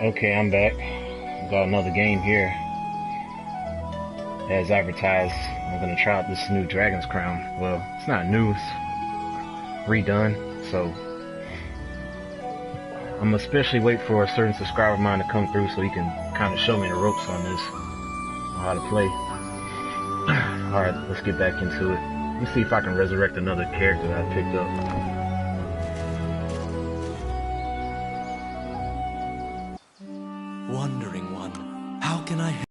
Okay, I'm back. Got another game here. As advertised, I'm gonna try out this new Dragon's Crown. Well, it's not new, it's redone, so I'm especially wait for a certain subscriber of mine to come through so he can kind of show me the ropes on this, on how to play. Alright, let's get back into it. Let me see if I can resurrect another character that I picked up. Wandering one, how can I help?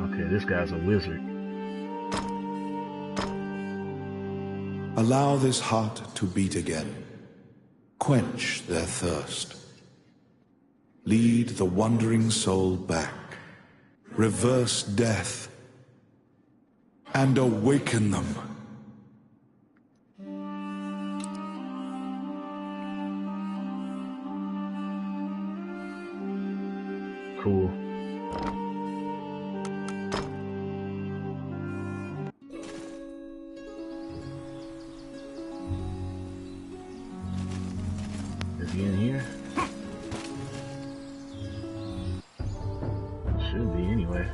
Okay, this guy's a wizard. Allow this heart to beat again. Quench their thirst. Lead the wandering soul back. Reverse death. And awaken them. Cool. Is he in here? Should be anyway.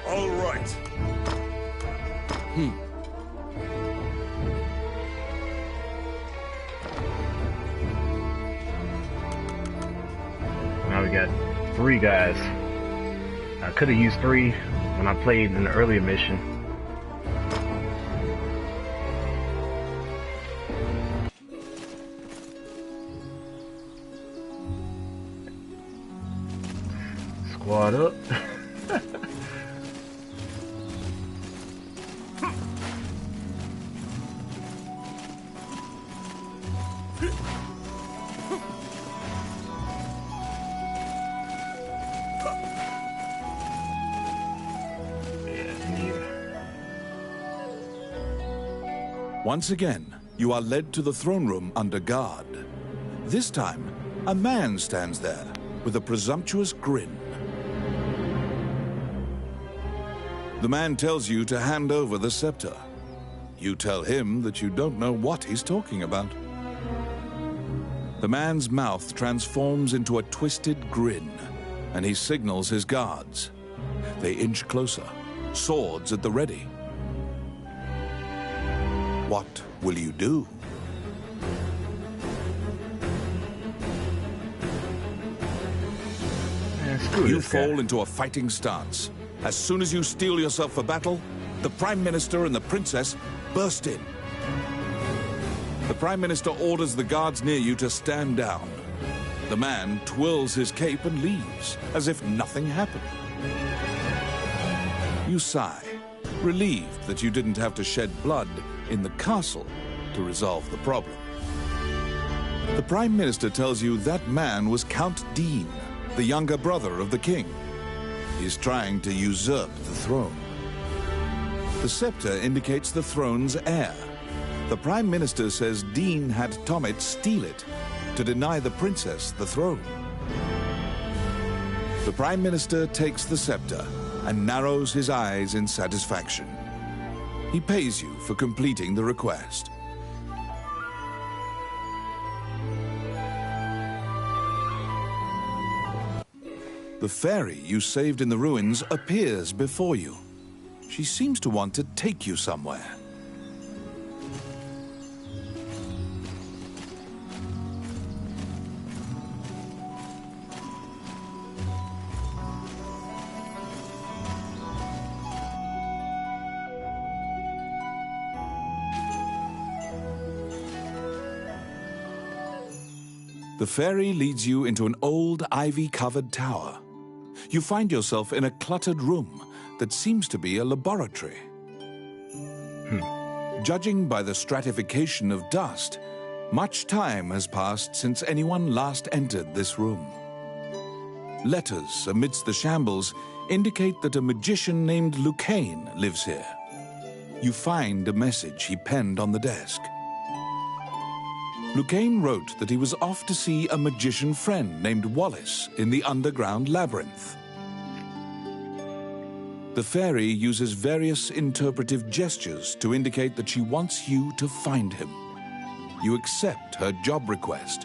All right. Now we got 3 guys. I could have used 3 when I played in the earlier mission. Squad up. Once again, you are led to the throne room under guard. This time, a man stands there with a presumptuous grin. The man tells you to hand over the scepter. You tell him that you don't know what he's talking about. The man's mouth transforms into a twisted grin, and he signals his guards. They inch closer, swords at the ready. What will you do? You fall into a fighting stance. As soon as you steel yourself for battle, the Prime Minister and the Princess burst in. The Prime Minister orders the guards near you to stand down. The man twirls his cape and leaves, as if nothing happened. You sigh, relieved that you didn't have to shed blood in the castle to resolve the problem. The Prime Minister tells you that man was Count Dean, the younger brother of the king. He's trying to usurp the throne. The scepter indicates the throne's heir. The Prime Minister says Dean had Tommet steal it to deny the princess the throne. The Prime Minister takes the scepter and narrows his eyes in satisfaction. He pays you for completing the request. The fairy you saved in the ruins appears before you. She seems to want to take you somewhere. The fairy leads you into an old ivy-covered tower. You find yourself in a cluttered room that seems to be a laboratory. Judging by the stratification of dust, much time has passed since anyone last entered this room. Letters amidst the shambles indicate that a magician named Lucane lives here. You find a message he penned on the desk. Lucane wrote that he was off to see a magician friend named Wallace in the underground labyrinth. The fairy uses various interpretive gestures to indicate that she wants you to find him. You accept her job request.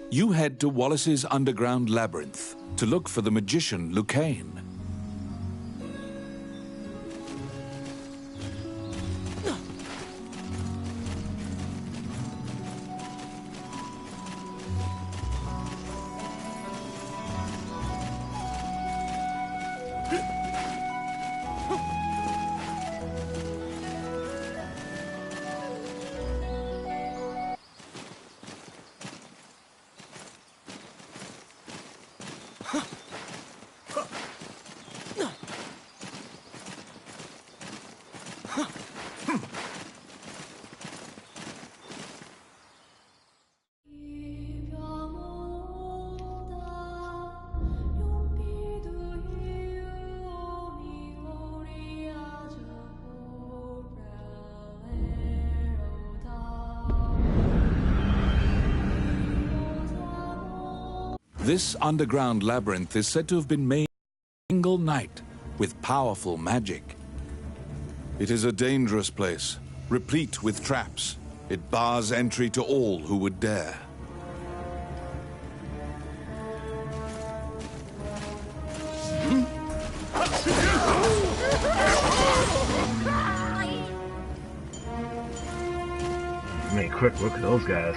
You head to Wallace's underground labyrinth to look for the magician Lucane. This underground labyrinth is said to have been made in a single night with powerful magic. It is a dangerous place, replete with traps. It bars entry to all who would dare. Man, quick look at those guys.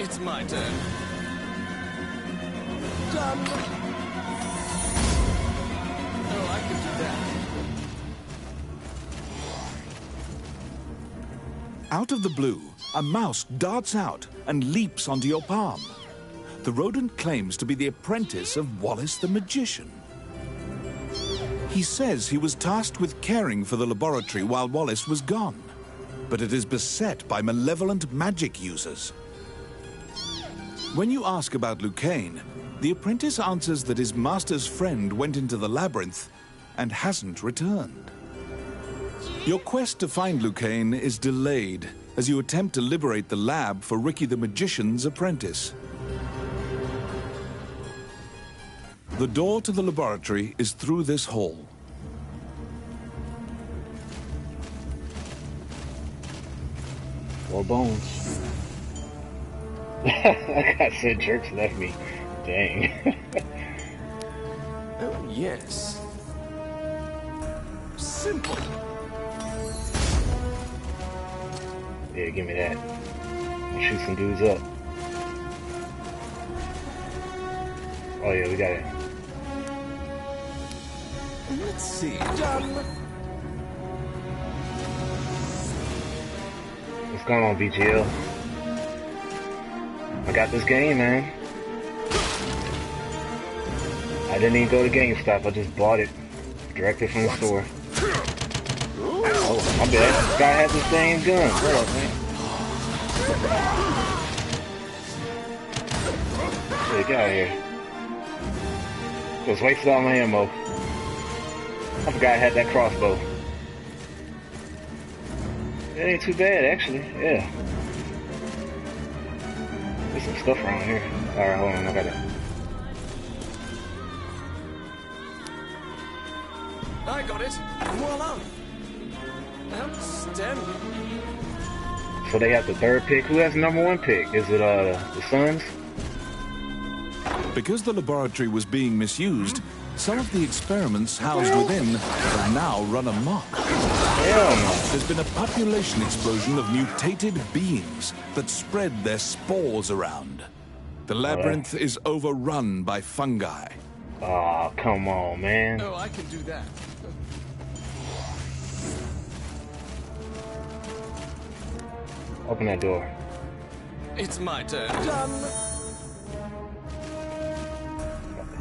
It's my turn. Done. Oh, I can do that. Out of the blue, a mouse darts out and leaps onto your palm. The rodent claims to be the apprentice of Wallace the magician. He says he was tasked with caring for the laboratory while Wallace was gone, but it is beset by malevolent magic users. When you ask about Lucane, the apprentice answers that his master's friend went into the labyrinth and hasn't returned. Your quest to find Lucane is delayed as you attempt to liberate the lab for Ricky the Magician's apprentice. The door to the laboratory is through this hall. More bones. Like I said, jerks left me. Dang. Oh, yes. Simple. Yeah, give me that. I'll shoot some dudes up. Oh yeah, we got it. Let's see. Done. What's going on, BGL? I got this game, man. I didn't even go to GameStop, I just bought it directly from the store. Oh, my bad. This guy had this dang gun. Hold up, man. Yeah, get out of here. Just wasted all my ammo. I forgot I had that crossbow. It ain't too bad, actually. Yeah. There's some stuff around here. Alright, hold on, I got it. I got it. Voila. Outstanding. So they have the third pick. Who has the number one pick? Is it the Suns? Because the laboratory was being misused, some of the experiments housed within have now run amok. Hell no. There's been a population explosion of mutated beings that spread their spores around. The labyrinth is overrun by fungi. Oh, come on, man. Oh, I can do that. Open that door. It's my turn. Done.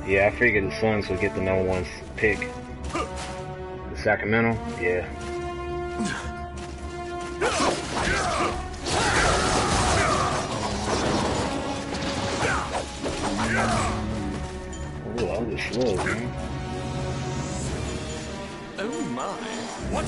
Yeah, I figured the Suns would get the number one pick. The Sacramento? Yeah. Oh, that was slow, man. Oh my. What?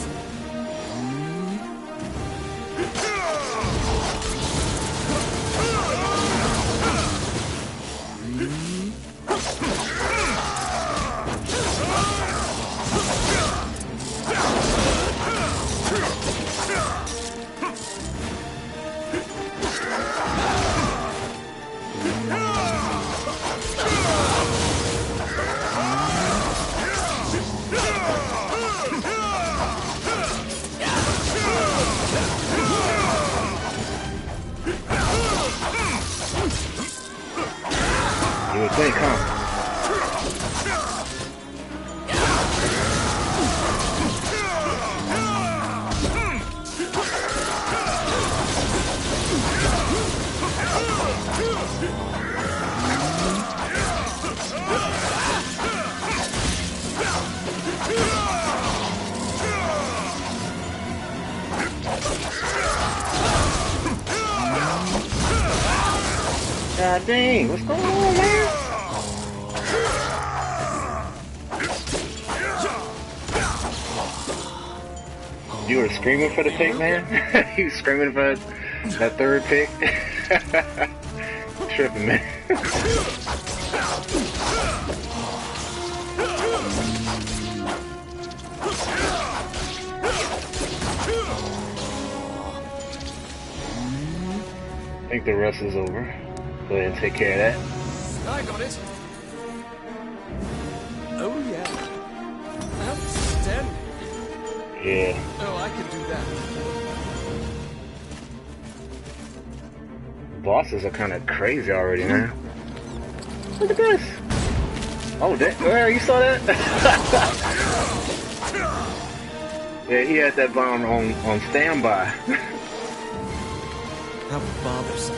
You would think, huh? God dang, what's going on, man? You were screaming for the pick, man? You were screaming for that third pick? Tripping, man. I think the rest is over. Go ahead and take care of that. I got it. Oh yeah. Outstanding. Yeah. Oh, I can do that. Bosses are kind of crazy already, man. Look at this. Oh, that, well, you saw that? Yeah, he had that bomb on standby. How bothersome.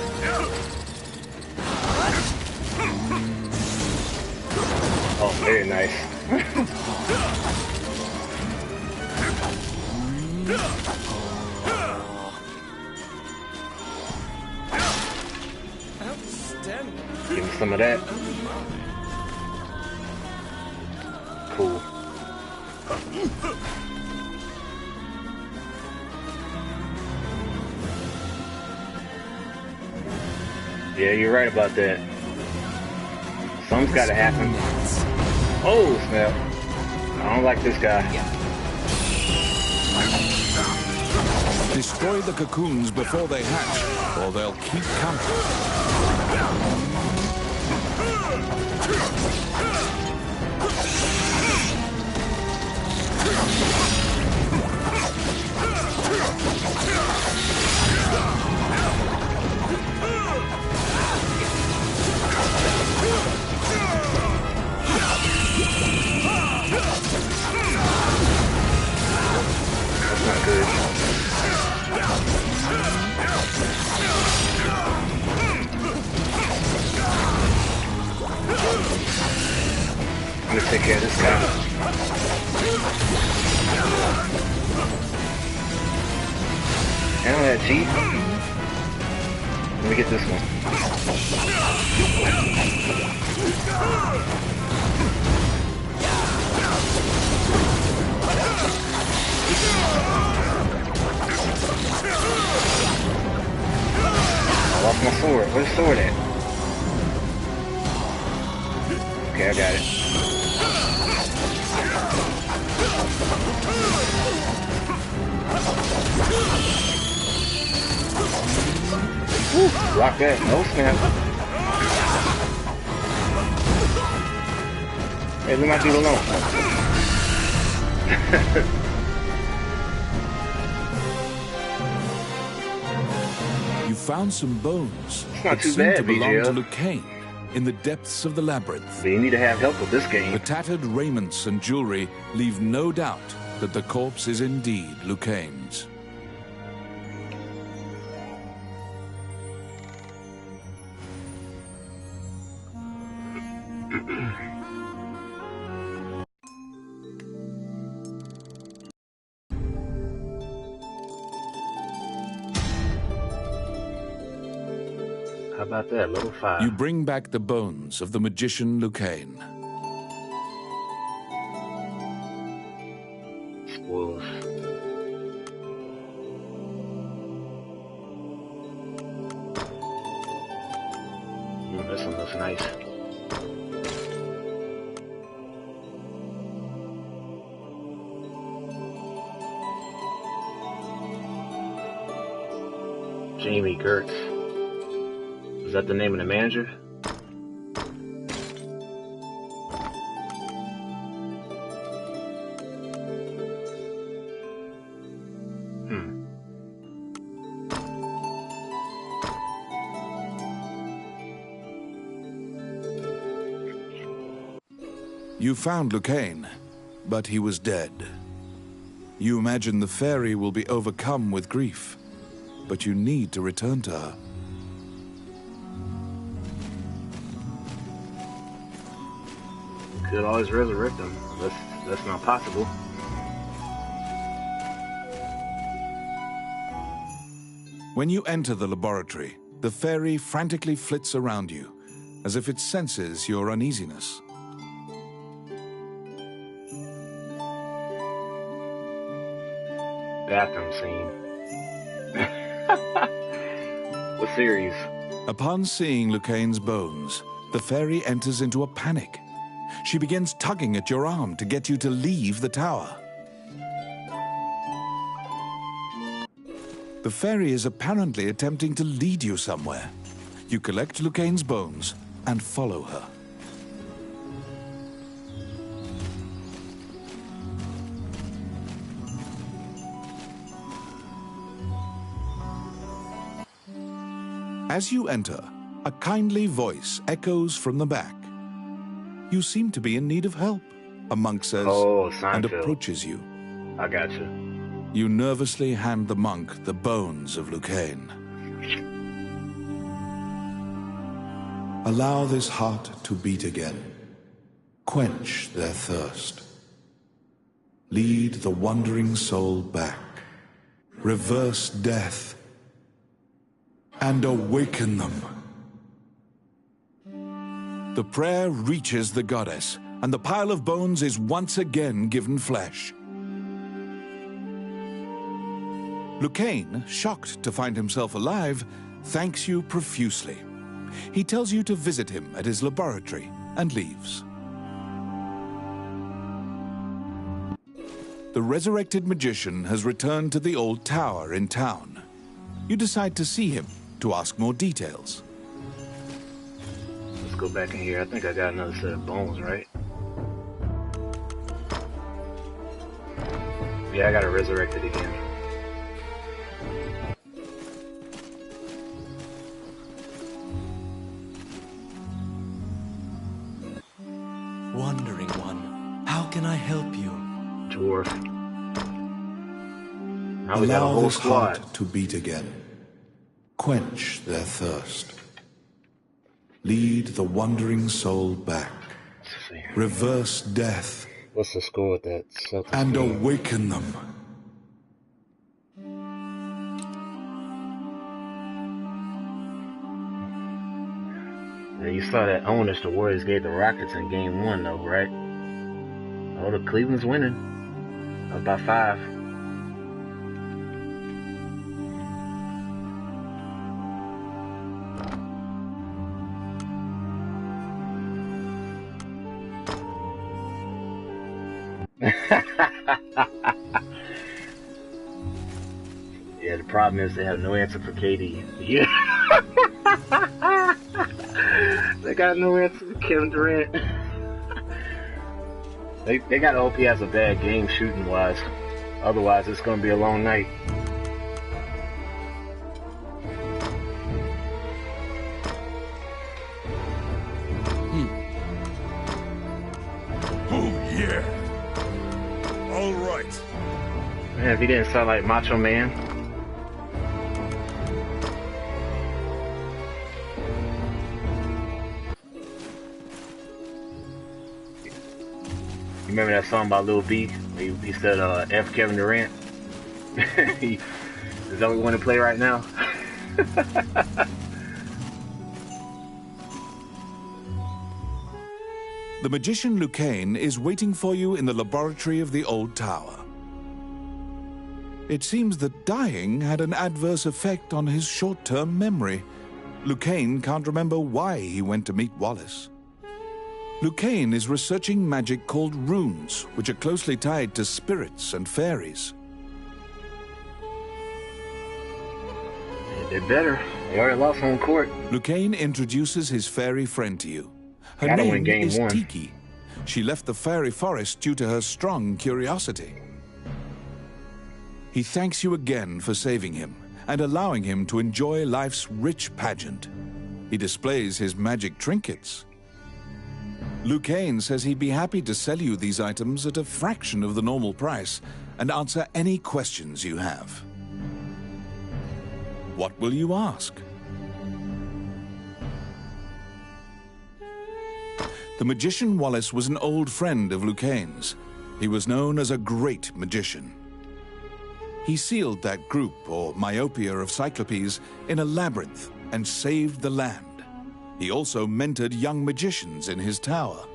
Oh, very nice. Outstanding. Give me some of that. Oh my. Cool. Yeah, you're right about that. Something's gotta happen. Oh, snap. I don't like this guy. Destroy the cocoons before they hatch, or they'll keep coming. That's not good. I'm gonna take care of this guy. And that cheat. Let me get this one. I lost my sword. Where's the sword at? Okay, I got it. Woo, block that. No snap. Hey, leave my dude alone. You found some bones It's not that too seem bad, to belong BGL. to Lucane in the depths of the labyrinth. But you need to have help with this game. The tattered raiments and jewelry leave no doubt that the corpse is indeed Lucane's. How about that? Level 5. You bring back the bones of the magician Lucane. Spoils. This one looks nice. Jamie Gertz. Is that the name of the manager? You found Lucane, but he was dead. You imagine the fairy will be overcome with grief, but you need to return to her. Could always resurrect him. That's not possible. When you enter the laboratory, the fairy frantically flits around you, as if it senses your uneasiness. Bathroom scene. What series? Upon seeing Lucane's bones, the fairy enters into a panic. She begins tugging at your arm to get you to leave the tower. The fairy is apparently attempting to lead you somewhere. You collect Lucane's bones and follow her. As you enter, a kindly voice echoes from the back. You seem to be in need of help, a monk says, Oh, and Seinfeld. approaches you. I got you. You nervously hand the monk the bones of Lucane. Allow this heart to beat again. Quench their thirst. Lead the wandering soul back. Reverse death. And awaken them. The prayer reaches the goddess, and the pile of bones is once again given flesh. Lucane, shocked to find himself alive, thanks you profusely. He tells you to visit him at his laboratory and leaves. The resurrected magician has returned to the old tower in town. You decide to see him to ask more details. Let's go back in here. I think I got another set of bones, right? Yeah, I gotta resurrect it again. Wandering One, how can I help you? Dwarf. Now we got a Allow whole this squad. heart to beat again. Quench their thirst. Lead the wandering soul back. Let's see. Reverse death What's the score with that? Celtics and game? awaken them. Yeah, you saw that onus the Warriors gave the Rockets in game 1 though, right? Oh, the Cleveland's winning. Up by 5. Yeah, the problem is they have no answer for KD. Yeah. They got no answer to Kevin Durant. They got OP as a bad game shooting wise. Otherwise, it's gonna be a long night. Oh yeah. All right. Man, if he didn't sound like Macho Man. You remember that song by Lil B? He said, F Kevin Durant. Is that what we want to play right now? The magician Lucane is waiting for you in the laboratory of the old tower. It seems that dying had an adverse effect on his short-term memory. Lucane can't remember why he went to meet Wallace. Lucane is researching magic called runes, which are closely tied to spirits and fairies. They better. They already lost home court. Lucane introduces his fairy friend to you. Her Gotta win name game is one. Tiki. She left the fairy forest due to her strong curiosity. He thanks you again for saving him and allowing him to enjoy life's rich pageant. He displays his magic trinkets. Lucane says he'd be happy to sell you these items at a fraction of the normal price and answer any questions you have. What will you ask? The magician Wallace was an old friend of Lucane's. He was known as a great magician. He sealed that group, or myopia of Cyclopes, in a labyrinth and saved the land. He also mentored young magicians in his tower.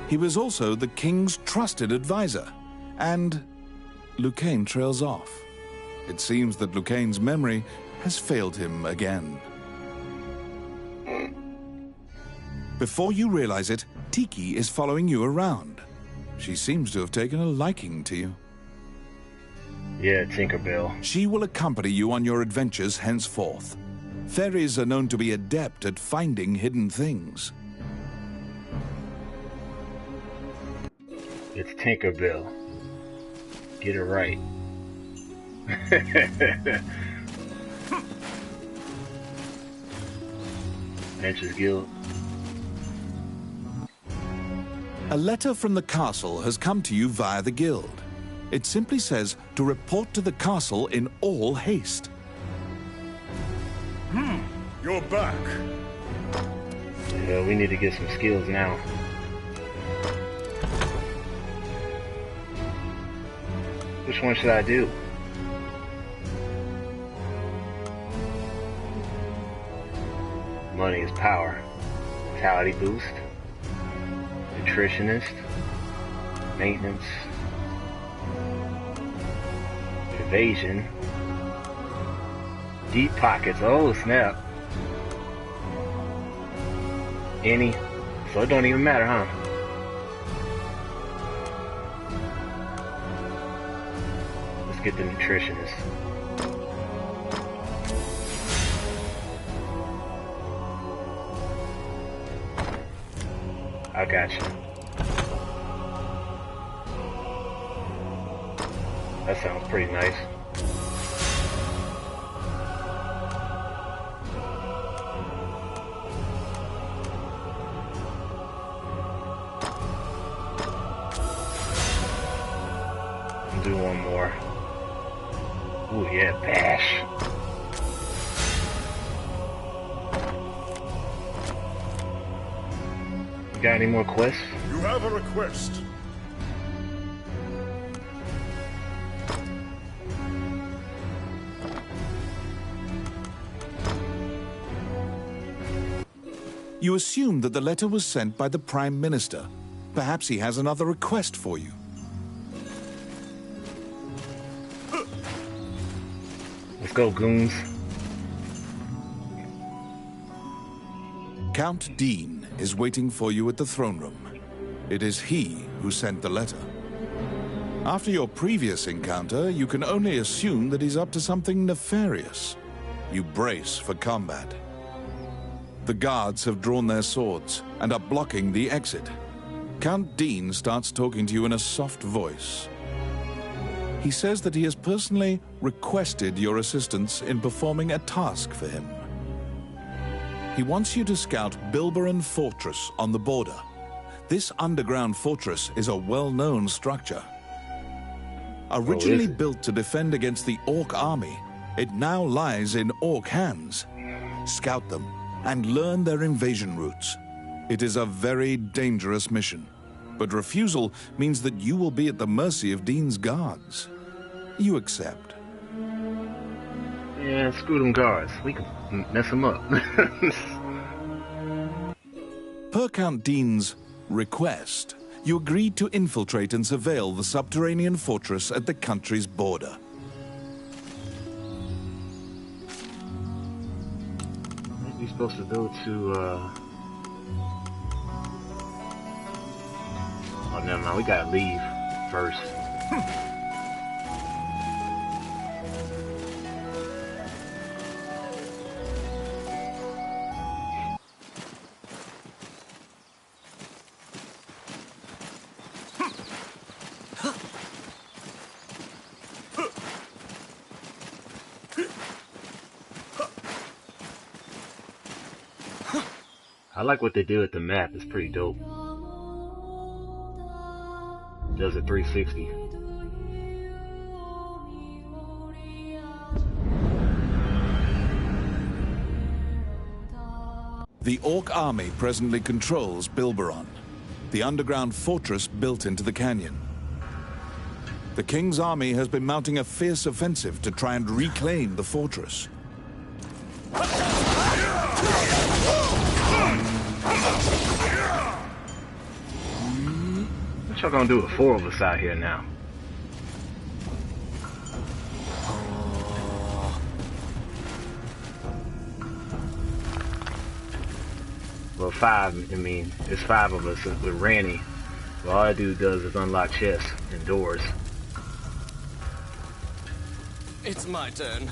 He was also the king's trusted advisor, and Lucane trails off. It seems that Lucane's memory has failed him again. Before you realize it, Tiki is following you around. She seems to have taken a liking to you. Yeah, Tinkerbell. She will accompany you on your adventures henceforth. Fairies are known to be adept at finding hidden things. It's Tinkerbell. Get it right. Adventures Guild. A letter from the castle has come to you via the guild. It simply says to report to the castle in all haste. You're back. Yeah, we need to get some skills now. Which one should I do? Money is power. Vitality boost. Nutritionist. Maintenance. Evasion. Deep pockets. Oh, snap. Any. So it don't even matter, huh? Let's get the nutritionist. I got you. That sounds pretty nice. Do one more. Ooh, yeah, bash. You got any more quests? You have a request. You assume that the letter was sent by the Prime Minister. Perhaps he has another request for you. Let's go, goons. Count Dean is waiting for you at the throne room. It is he who sent the letter. After your previous encounter, you can only assume that he's up to something nefarious. You brace for combat. The guards have drawn their swords and are blocking the exit. Count Dean starts talking to you in a soft voice. He says that he has personally requested your assistance in performing a task for him. He wants you to scout Bilberon Fortress on the border. This underground fortress is a well-known structure. Originally built to defend against the Orc army, it now lies in Orc hands. Scout them and learn their invasion routes. It is a very dangerous mission, but refusal means that you will be at the mercy of Dean's guards. You accept. Yeah, screw them guards. We can mess them up. Per Count Dean's request, you agreed to infiltrate and surveil the subterranean fortress at the country's border. We're supposed to go to, Oh, never mind. We gotta leave first. I like what they do with the map. It's pretty dope. Does it 360. The Orc army presently controls Bilberon, the underground fortress built into the canyon. The King's army has been mounting a fierce offensive to try and reclaim the fortress. What y'all gonna do with 4 of us out here now? Well, 5, I mean, it's 5 of us with Ranny. Well, all that dude does is unlock chests and doors. It's my turn.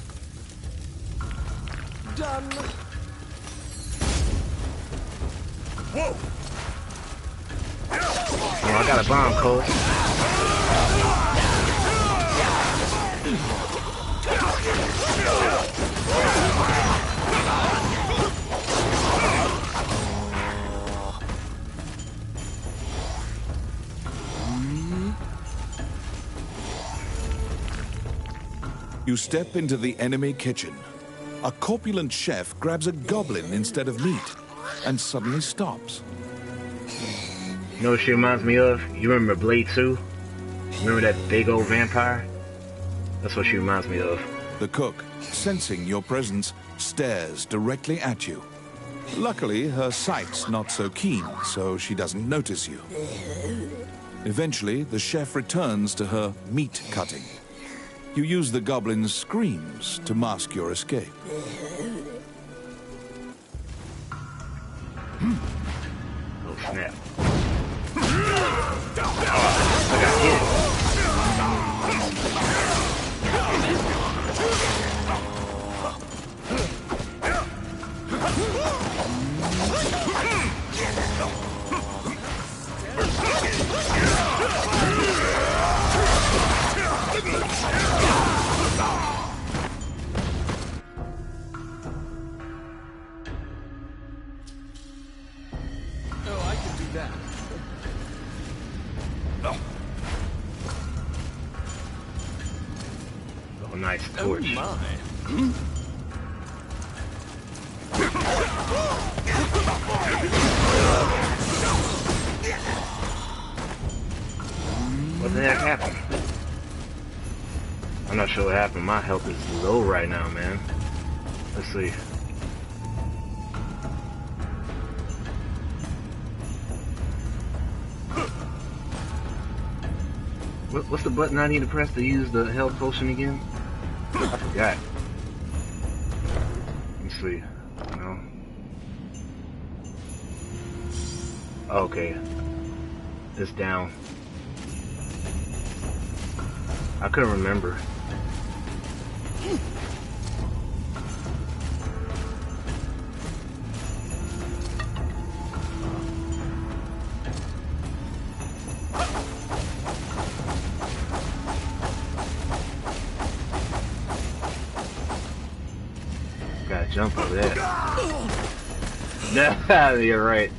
Done. Whoa! Oh, I got a bomb, Cole. You step into the enemy kitchen. A corpulent chef grabs a goblin instead of meat and suddenly stops. You know what she reminds me of? You remember Blade 2? Remember that big old vampire? That's what she reminds me of. The cook, sensing your presence, stares directly at you. Luckily, her sight's not so keen, so she doesn't notice you. Eventually, the chef returns to her meat cutting. You use the goblin's screams to mask your escape. Oh, snap. I got hit. Oh, I can do that. Oh, nice torch. Oh my. What the heck happened? I'm not sure what happened. My health is low right now, man. Let's see. What's the button I need to press to use the health potion again? I forgot. Let me see. No. Okay. It's down. I couldn't remember. jump over that. Nah, you're right.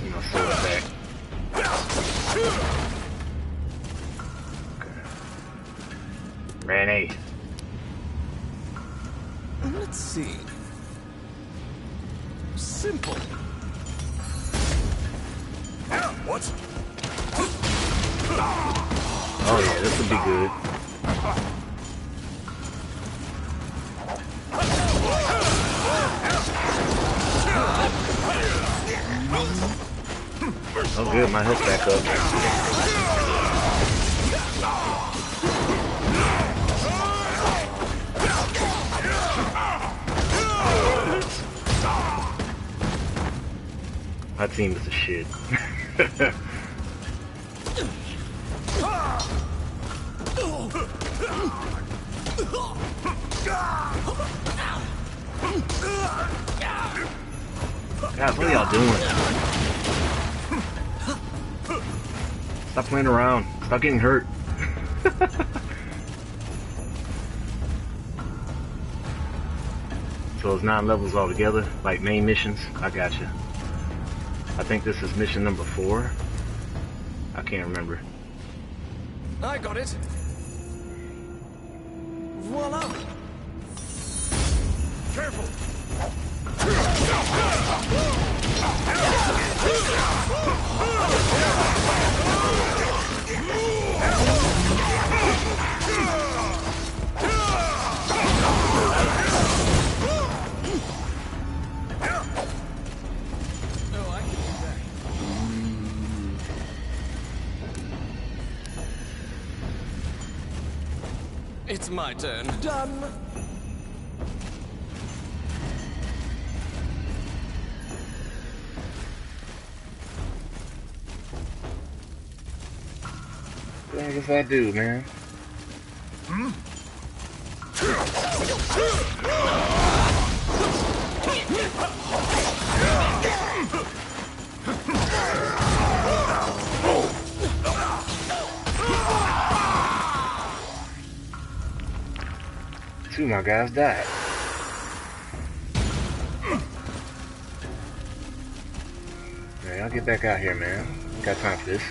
You know, slow it back. Rennie. Let's see. Simple. What? Oh yeah, this would be good. Oh good, my health back up. My team is the shit. Guys, what are y'all doing? Stop playing around. Stop getting hurt. So it's 9 levels altogether, like main missions. I gotcha. I think this is mission number 4. I can't remember. I got it. Voila. Careful! It's my turn. Done. What the heck if I do, man? Two of my guys died. Alright, I'll get back out here, man. Got time for this.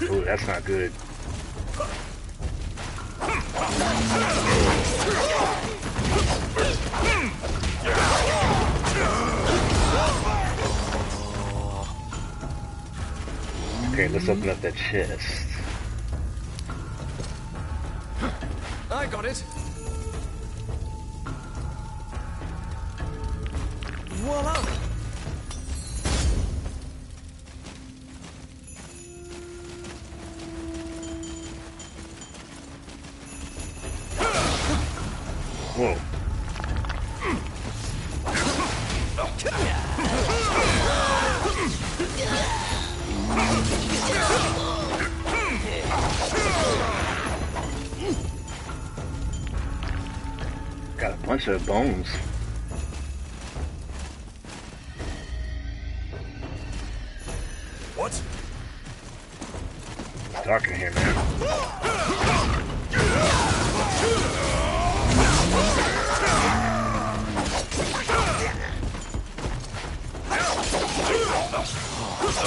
Ooh, that's not good. Okay, let's open up that chest. I got it. Voila. Whoa. Got a bunch of bones. What? It's dark in here, man.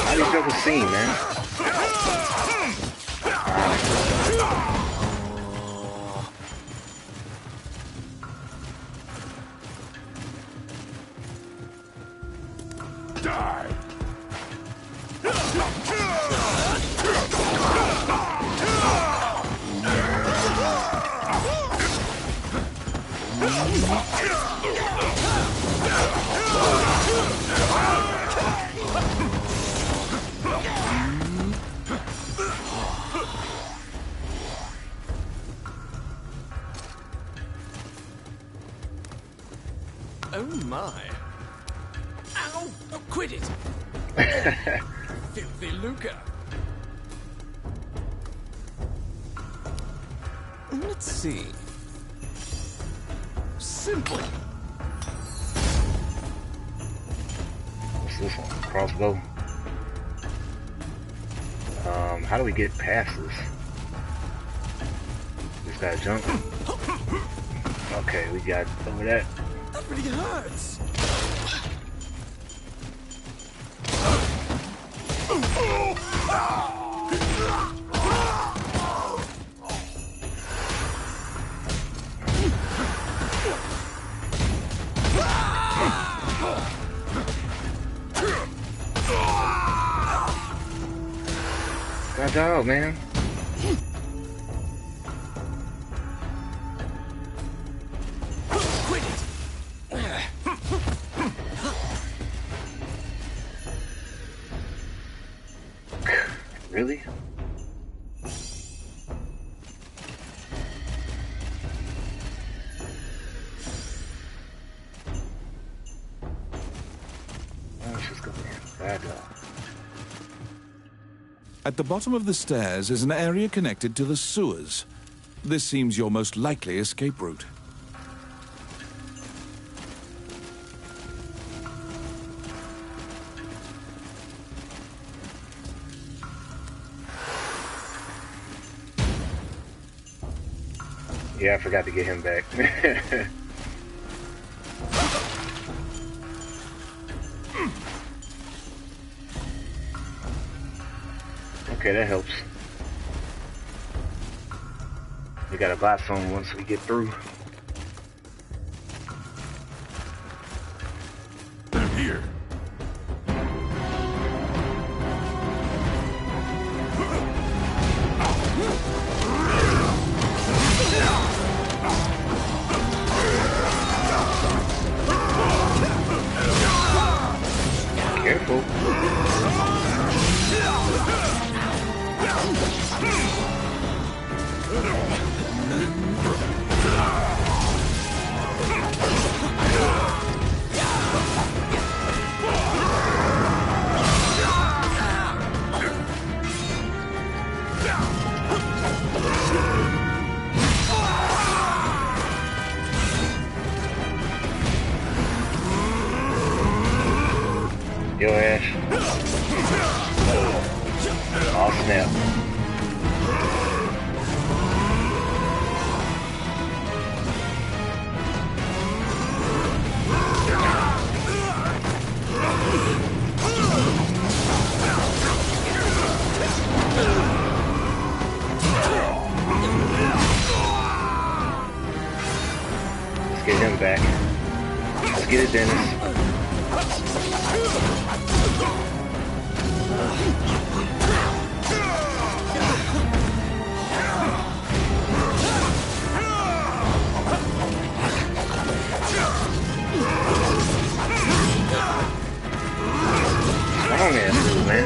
How do you feel the scene, man? Die! Oh my. Ow! Oh, quit it. Filthy lucre. Let's see. Simple. What's this one? Crossbow. How do we get past this? Just gotta jump. Okay, we got over that. That really hurts. Good job, man. Quit it. Really? Let's just go back up. At the bottom of the stairs is an area connected to the sewers. This seems your most likely escape route. Yeah, I forgot to get him back. Okay, that helps. We got a box on once we get through. They're here. Careful. Yo, Ash. Oh, snap. Let's get him back. Let's get it, Dennis. Strong ass dude, man.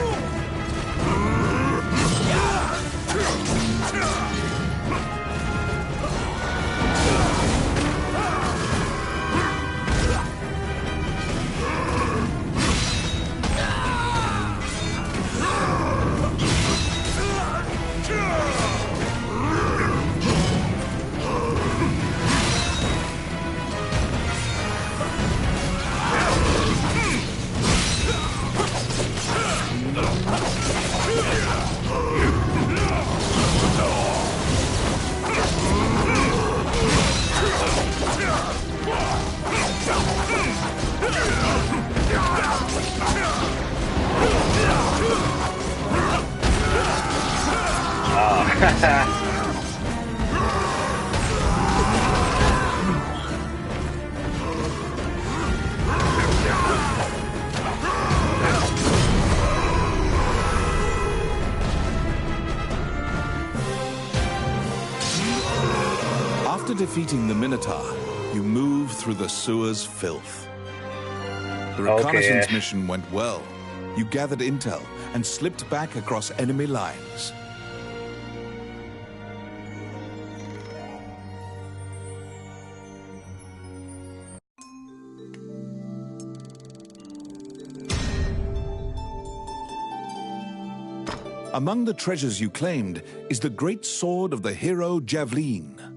After defeating the Minotaur, you move through the sewer's filth. The reconnaissance Ash. mission went well. You gathered intel and slipped back across enemy lines. Among the treasures you claimed is the great sword of the hero Javline.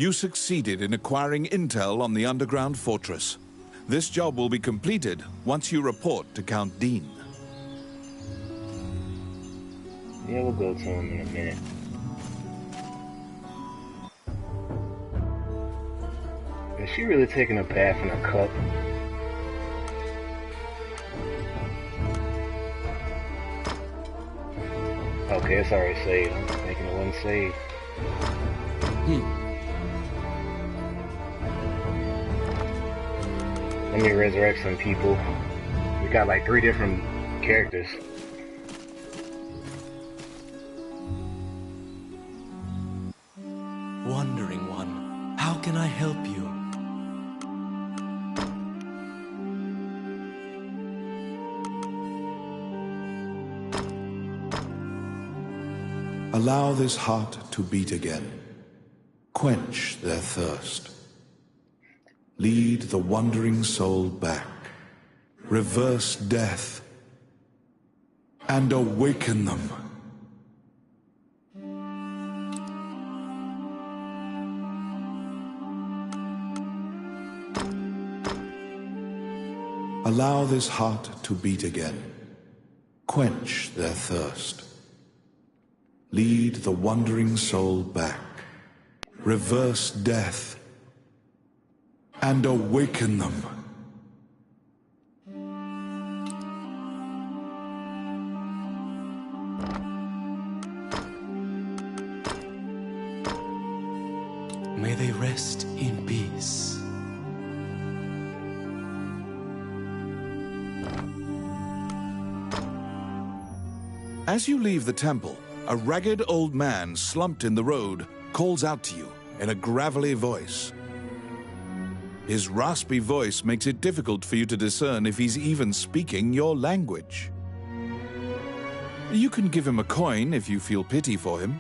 You succeeded in acquiring intel on the underground fortress. This job will be completed once you report to Count Dean. Yeah, we'll go to him in a minute. Is she really taking a bath in a cup? Okay, it's already saved. I'm thinking it wasn't saved. Let me resurrect some people. We got like 3 different characters. Wandering one, how can I help you? Allow this heart to beat again. Quench their thirst. Lead the wandering soul back. Reverse death. And awaken them. Allow this heart to beat again. Quench their thirst. Lead the wandering soul back. Reverse death. And awaken them. May they rest in peace. As you leave the temple, a ragged old man slumped in the road calls out to you in a gravelly voice. His raspy voice makes it difficult for you to discern if he's even speaking your language. You can give him a coin if you feel pity for him.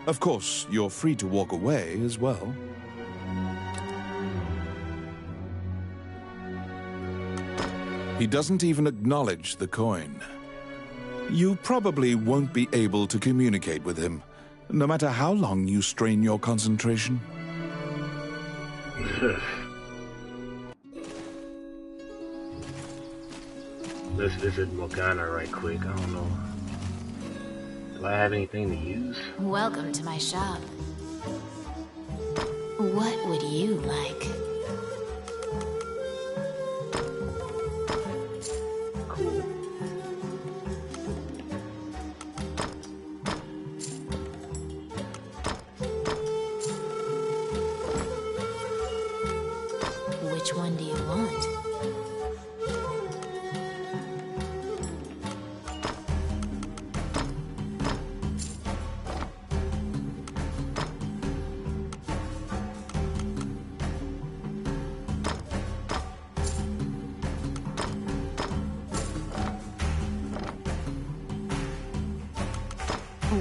Of course, you're free to walk away as well. He doesn't even acknowledge the coin. You probably won't be able to communicate with him, no matter how long you strain your concentration. Let's visit Morgana right quick. I don't know. Do I have anything to use? Welcome to my shop. What would you like? Cool. Which one do you want?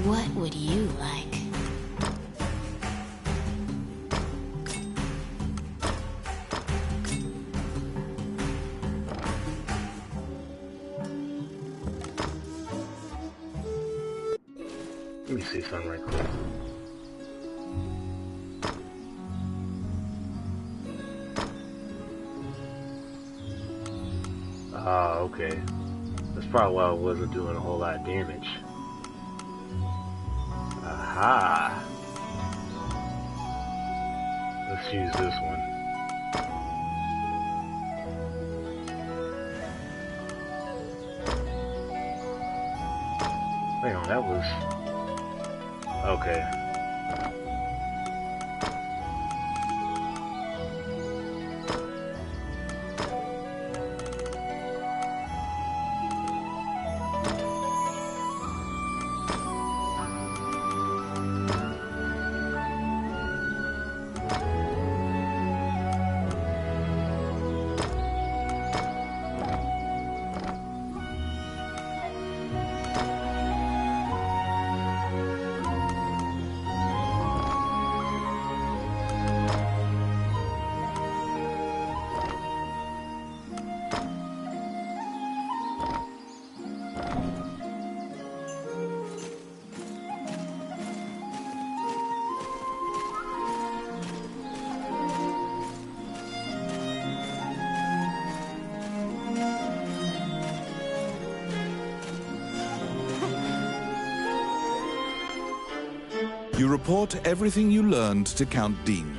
What would you like? Let me see something right quick. Ah, okay. That's probably why I wasn't doing a whole lot of damage. Aha! Let's use this one. Hang on, that was... Okay. You report everything you learned to Count Dean.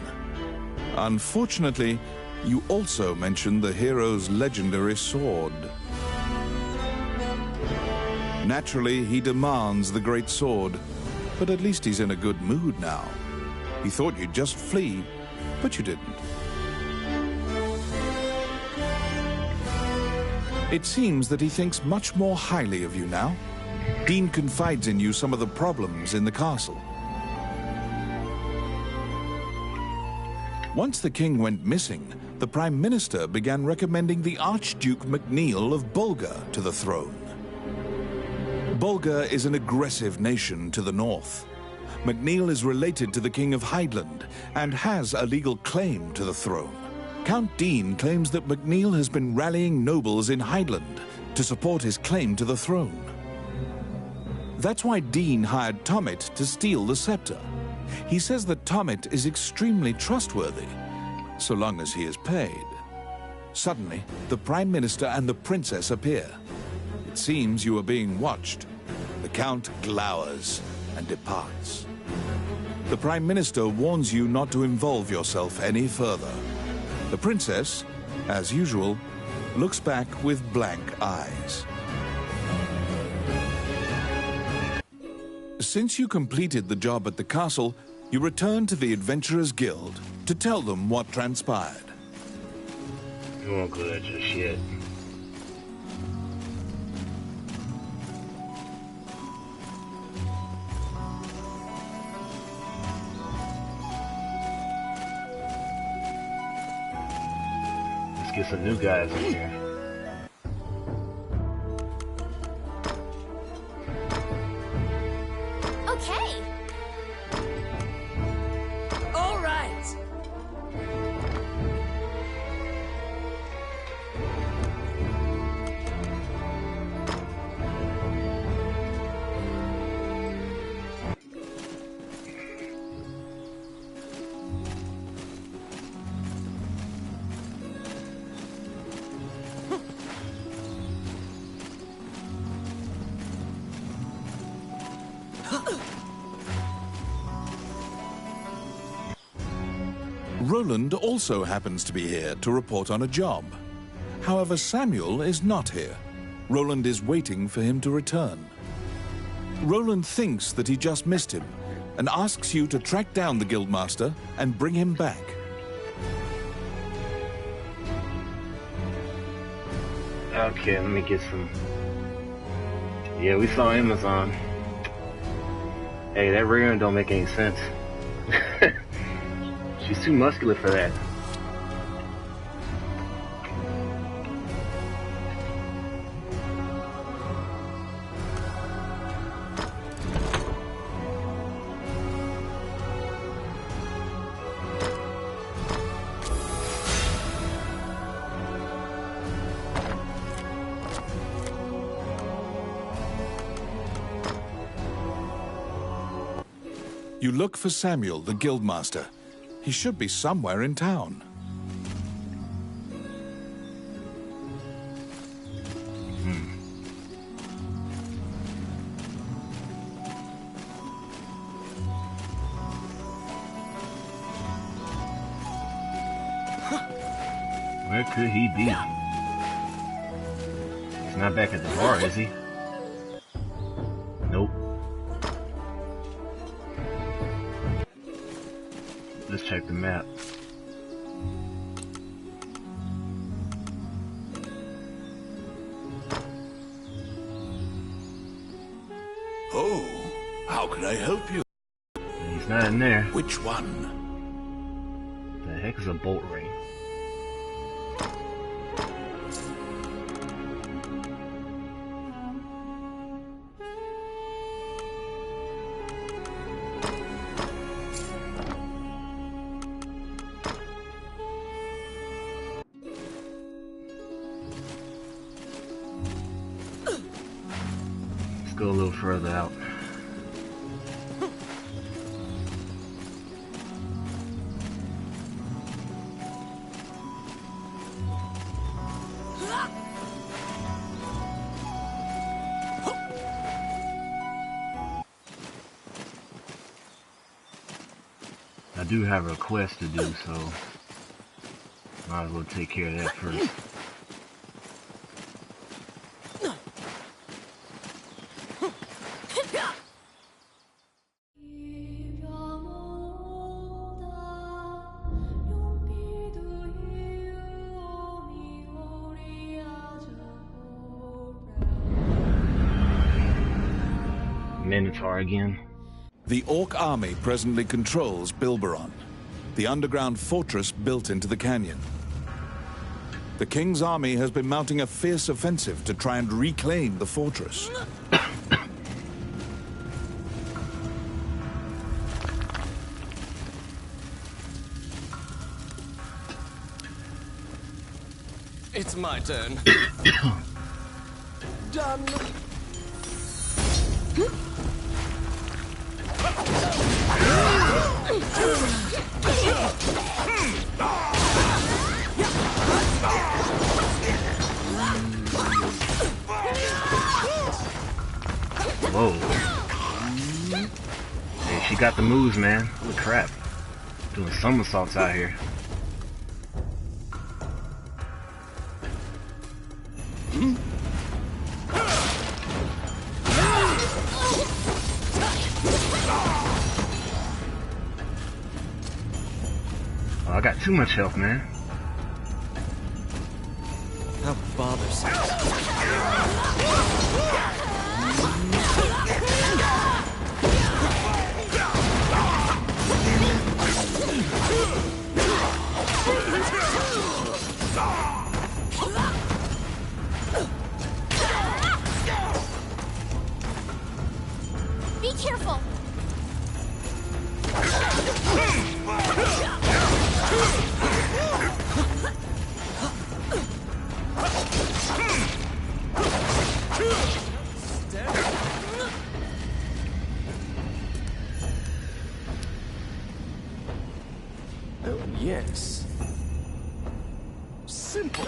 Unfortunately, you also mention the hero's legendary sword. Naturally, he demands the great sword, but at least he's in a good mood now. He thought you'd just flee, but you didn't. It seems that he thinks much more highly of you now. Dean confides in you some of the problems in the castle. Once the king went missing, the Prime Minister began recommending the Archduke MacNeil of Bulgar to the throne. Bulgar is an aggressive nation to the north. MacNeil is related to the King of Hydeland and has a legal claim to the throne. Count Dean claims that MacNeil has been rallying nobles in Hydeland to support his claim to the throne. That's why Dean hired Tommet to steal the scepter. He says that Tommet is extremely trustworthy, so long as he is paid. Suddenly, the Prime Minister and the Princess appear. It seems you are being watched. The Count glowers and departs. The Prime Minister warns you not to involve yourself any further. The Princess, as usual, looks back with blank eyes. Since you completed the job at the castle, you return to the Adventurers Guild to tell them what transpired. You won't go there just yet. Let's get some new guys in here. Okay. All right. Roland also happens to be here to report on a job. However, Samuel is not here. Roland is waiting for him to return. Roland thinks that he just missed him and asks you to track down the Guildmaster and bring him back. Okay, let me get some. Yeah, we saw Amazon. Hey, that Rayron don't make any sense. She's too muscular for that. You look for Samuel, the Guildmaster. He should be somewhere in town. Where could he be? He's not back at the bar, is he? Nope. Let's check the map. Oh, how can I help you? He's not in there. Which one? The heck is a bolt ring? Let's go a little further out. I do have a quest to do, so might as well take care of that first. Minotaur again. The Orc army presently controls Bilberon, the underground fortress built into the canyon. The King's army has been mounting a fierce offensive to try and reclaim the fortress. It's my turn. Done. Whoa. Hey, she got the moves, man. Holy crap. Doing somersaults out here. Oh, I got too much health, man. How bothersome. Be careful. Oh, yes. Simple.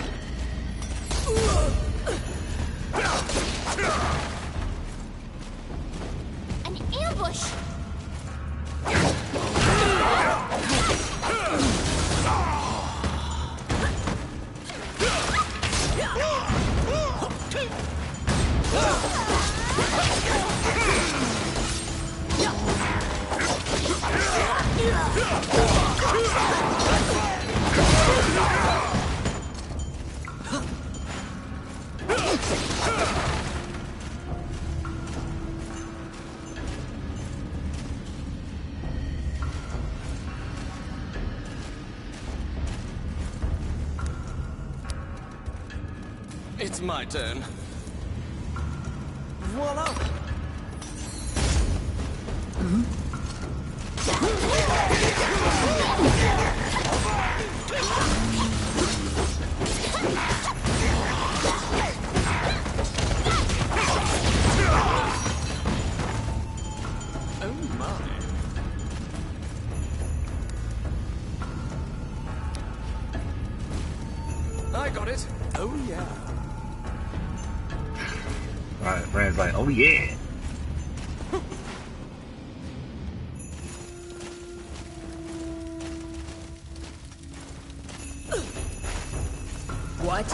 An ambush. It's my turn. Voila! Oh my. I got it. Oh yeah. Alright, Brand's like, oh yeah. What?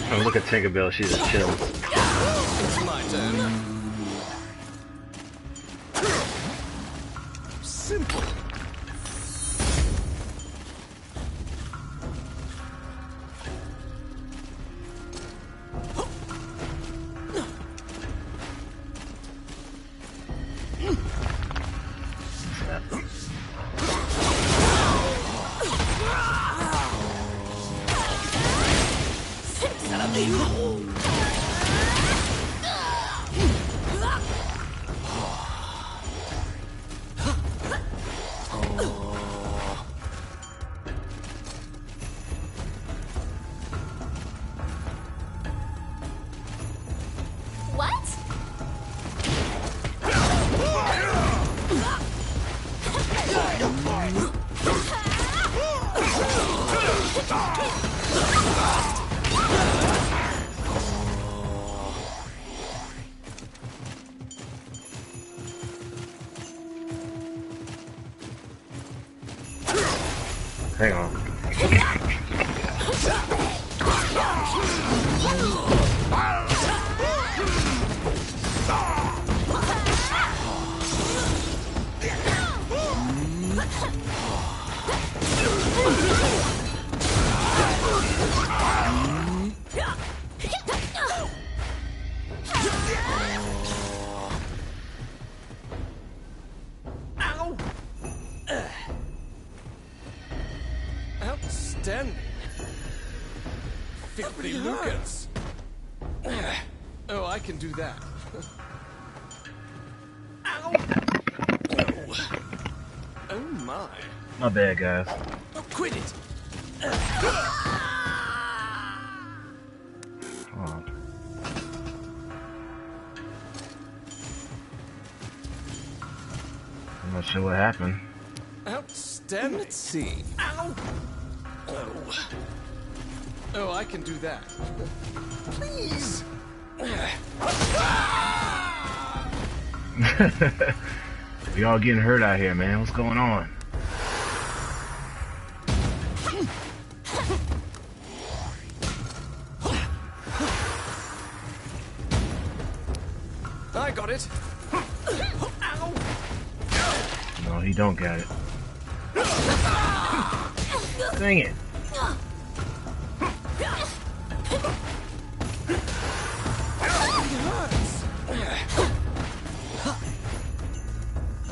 Oh, look at Tinkerbell, she's just chilling. It's my turn. Simple. What? Hang on. Ow! Outstanding. Filthy Lucas. Oh, I can do that. Ow! Oh my. My bad, guys. Oh, quit it. Hold on. I'm not sure what happened. Outstanding. Let's see. Ow! Oh. Oh, I can do that. Please. We all getting hurt out here, man. What's going on? I got it. Ow! No, he don't got it. Dang it.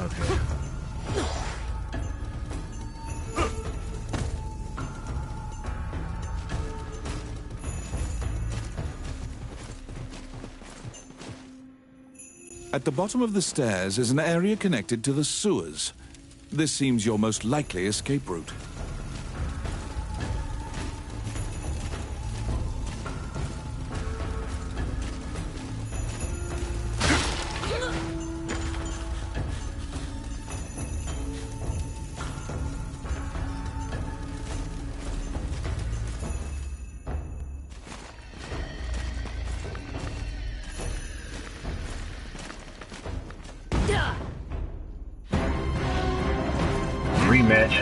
Okay. At the bottom of the stairs is an area connected to the sewers. This seems your most likely escape route. Rematch.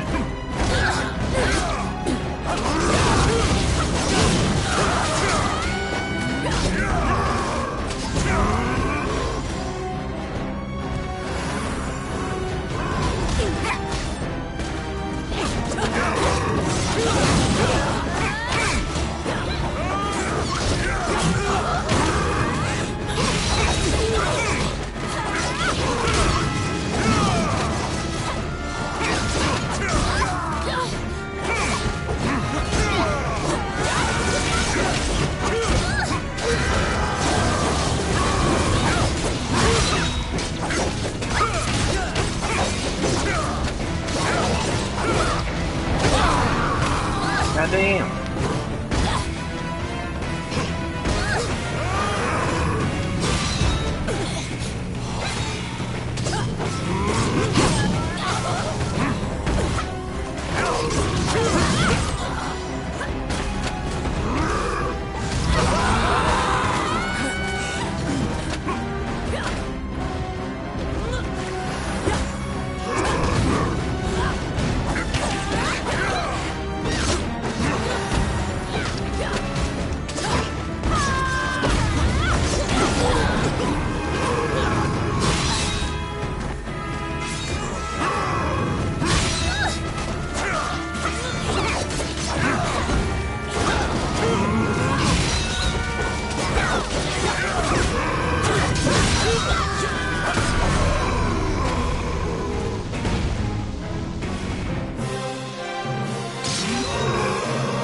Goddamn.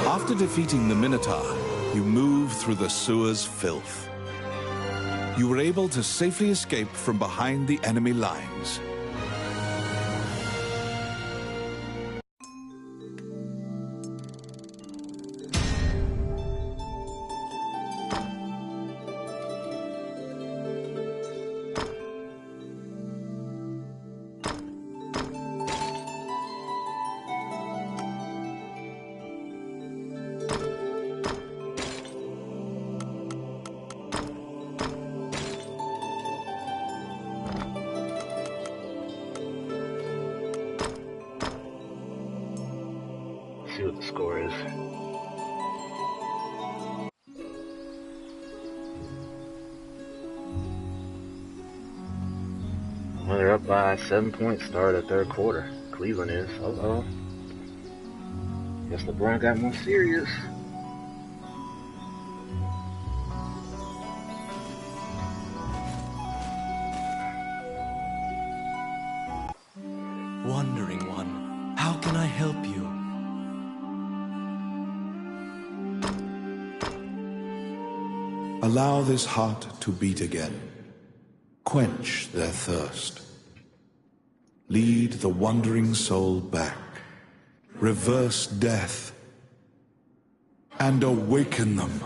After defeating the Minotaur, you move through the sewer's filth. You were able to safely escape from behind the enemy lines. See what the score is. Well, they're up by 7 points, start of the third quarter. Cleveland is. Uh-oh. Guess LeBron got more serious. Wandering one, how can I help you? Allow this heart to beat again. Quench their thirst. Lead the wandering soul back. Reverse death. And awaken them.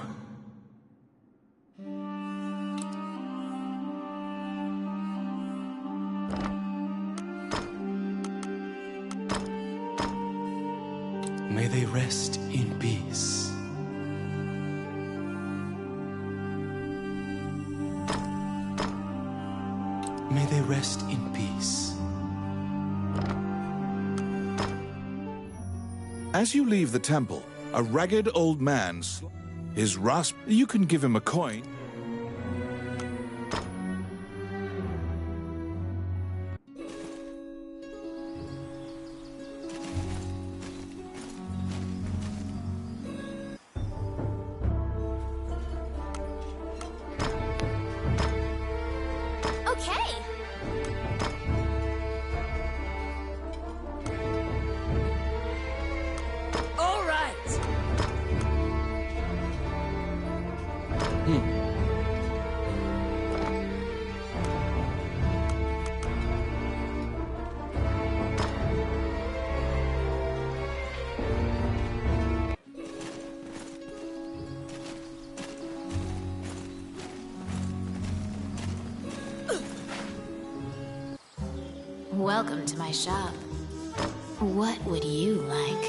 May they rest in peace. May they rest in peace. As you leave the temple, a ragged old man, his rasp, you can give him a coin. Okay. All right. Welcome to my shop. What would you like?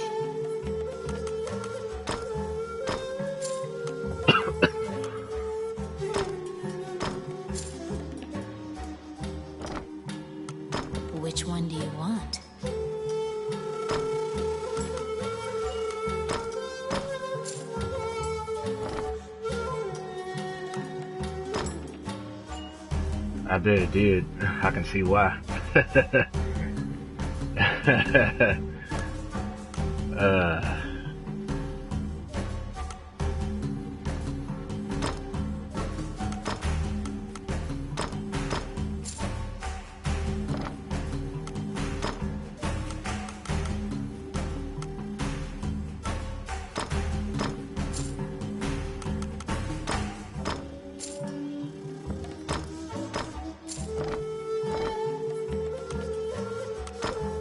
Which one do you want? I bet it did. I can see why.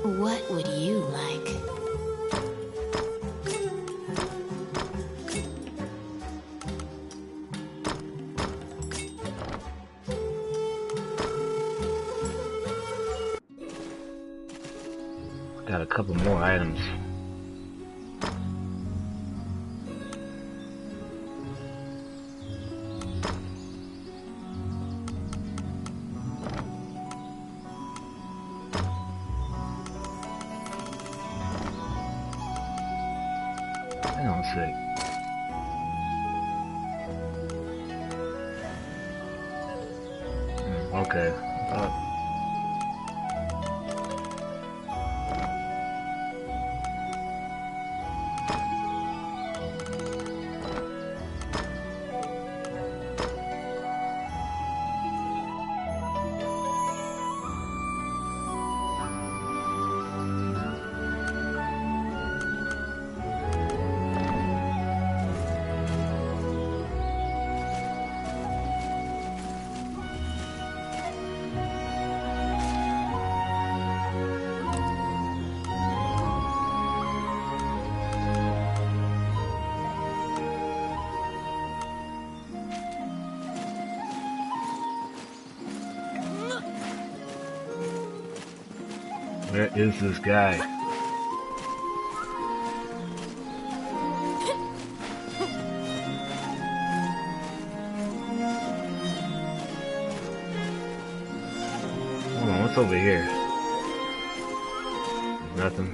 What would you like? Got a couple more items. Hang on a sec. Okay. Where is this guy? Hold on, what's over here? Nothing.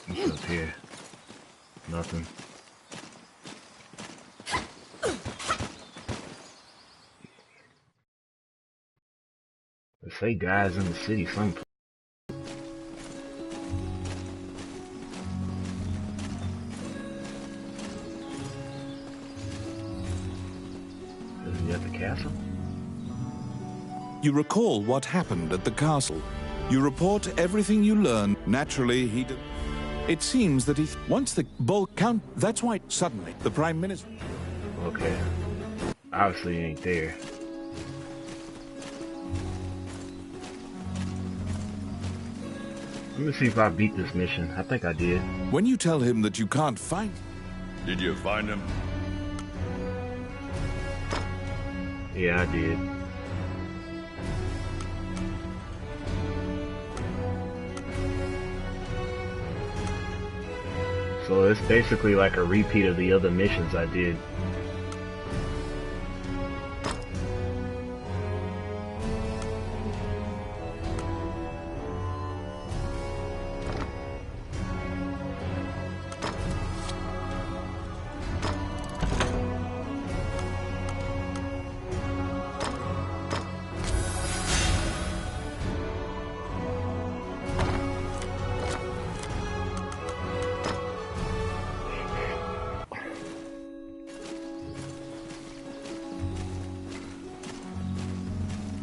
What's up here? Nothing. They say guys in the city some. Is he at the castle? You recall what happened at the castle. You report everything you learn. Naturally, he did. It seems that once the bulk count, that's why suddenly the Prime Minister. Okay. Obviously he ain't there. Let me see if I beat this mission. I think I did. When you tell him that you can't find. Did you find him? Yeah, I did. So it's basically like a repeat of the other missions I did.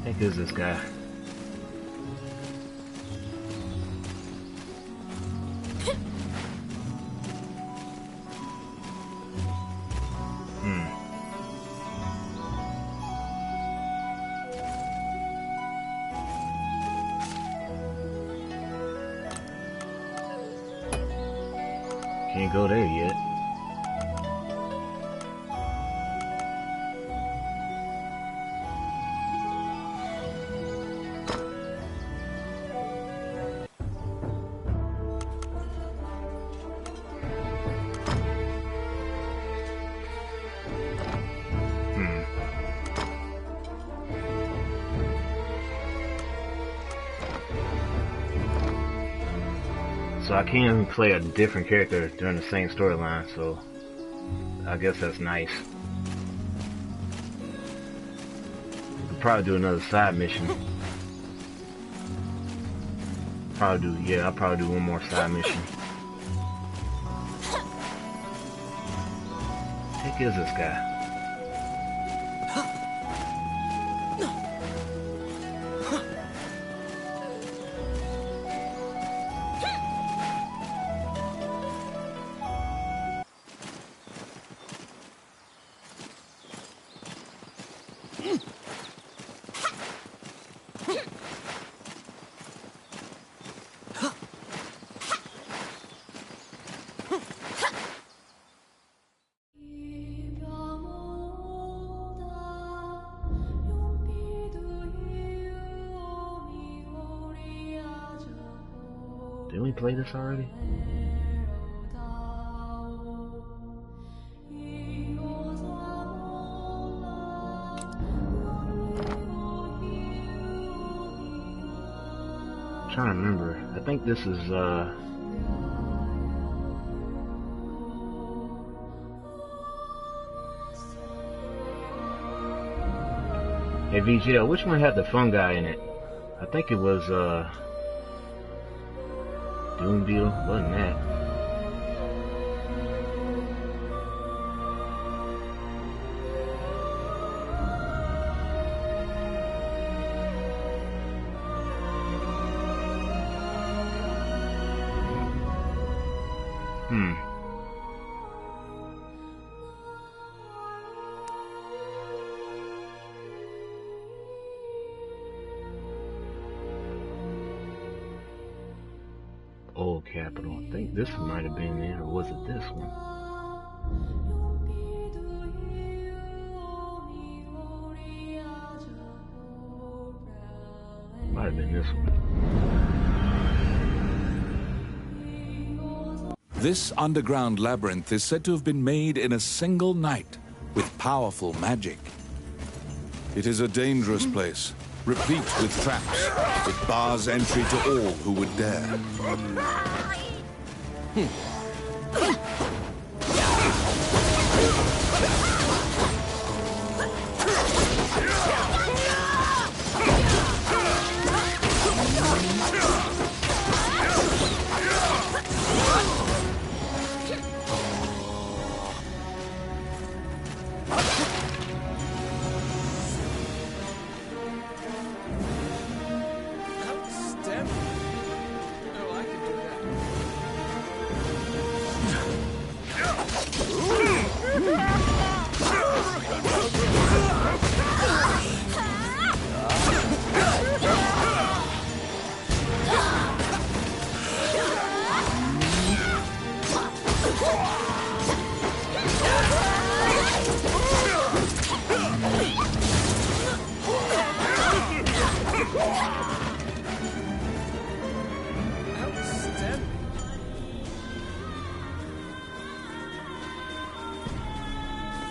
Heck is this guy? Can't go there yet. So I can play a different character during the same storyline, so I guess that's nice. Could probably do another side mission. I'll probably do one more side mission. Heck is this guy? Didn't we play this already? I'm trying to remember. I think this is Hey VGL, which one had the fun guy in it? I think it was Doom Beetle, wasn't that? Old Capital. I think this might have been it, or was it this one? have been this one. This underground labyrinth is said to have been made in a single night with powerful magic. It is a dangerous place, replete with traps. It bars entry to all who would dare.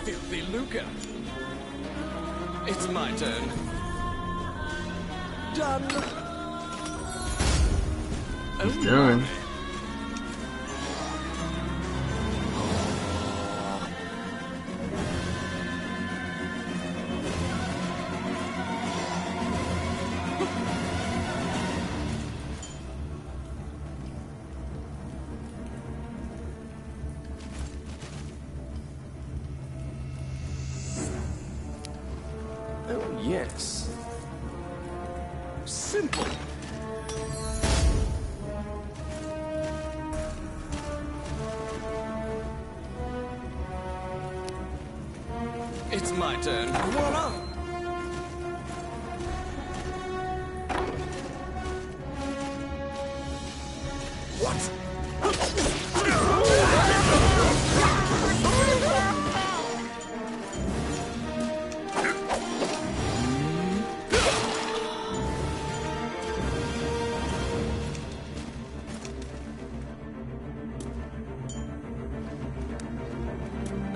Filthy lucre. It's my turn. Done. He's done. Oh, yes. Simple. It's my turn. Voila! What?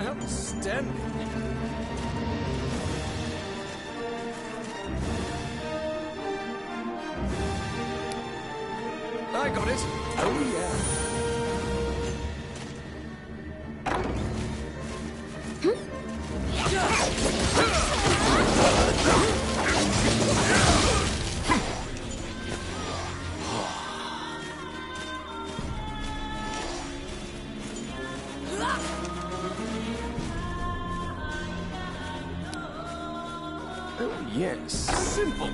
Outstanding. I got it. Oh, yeah. Oh, yes. Simple.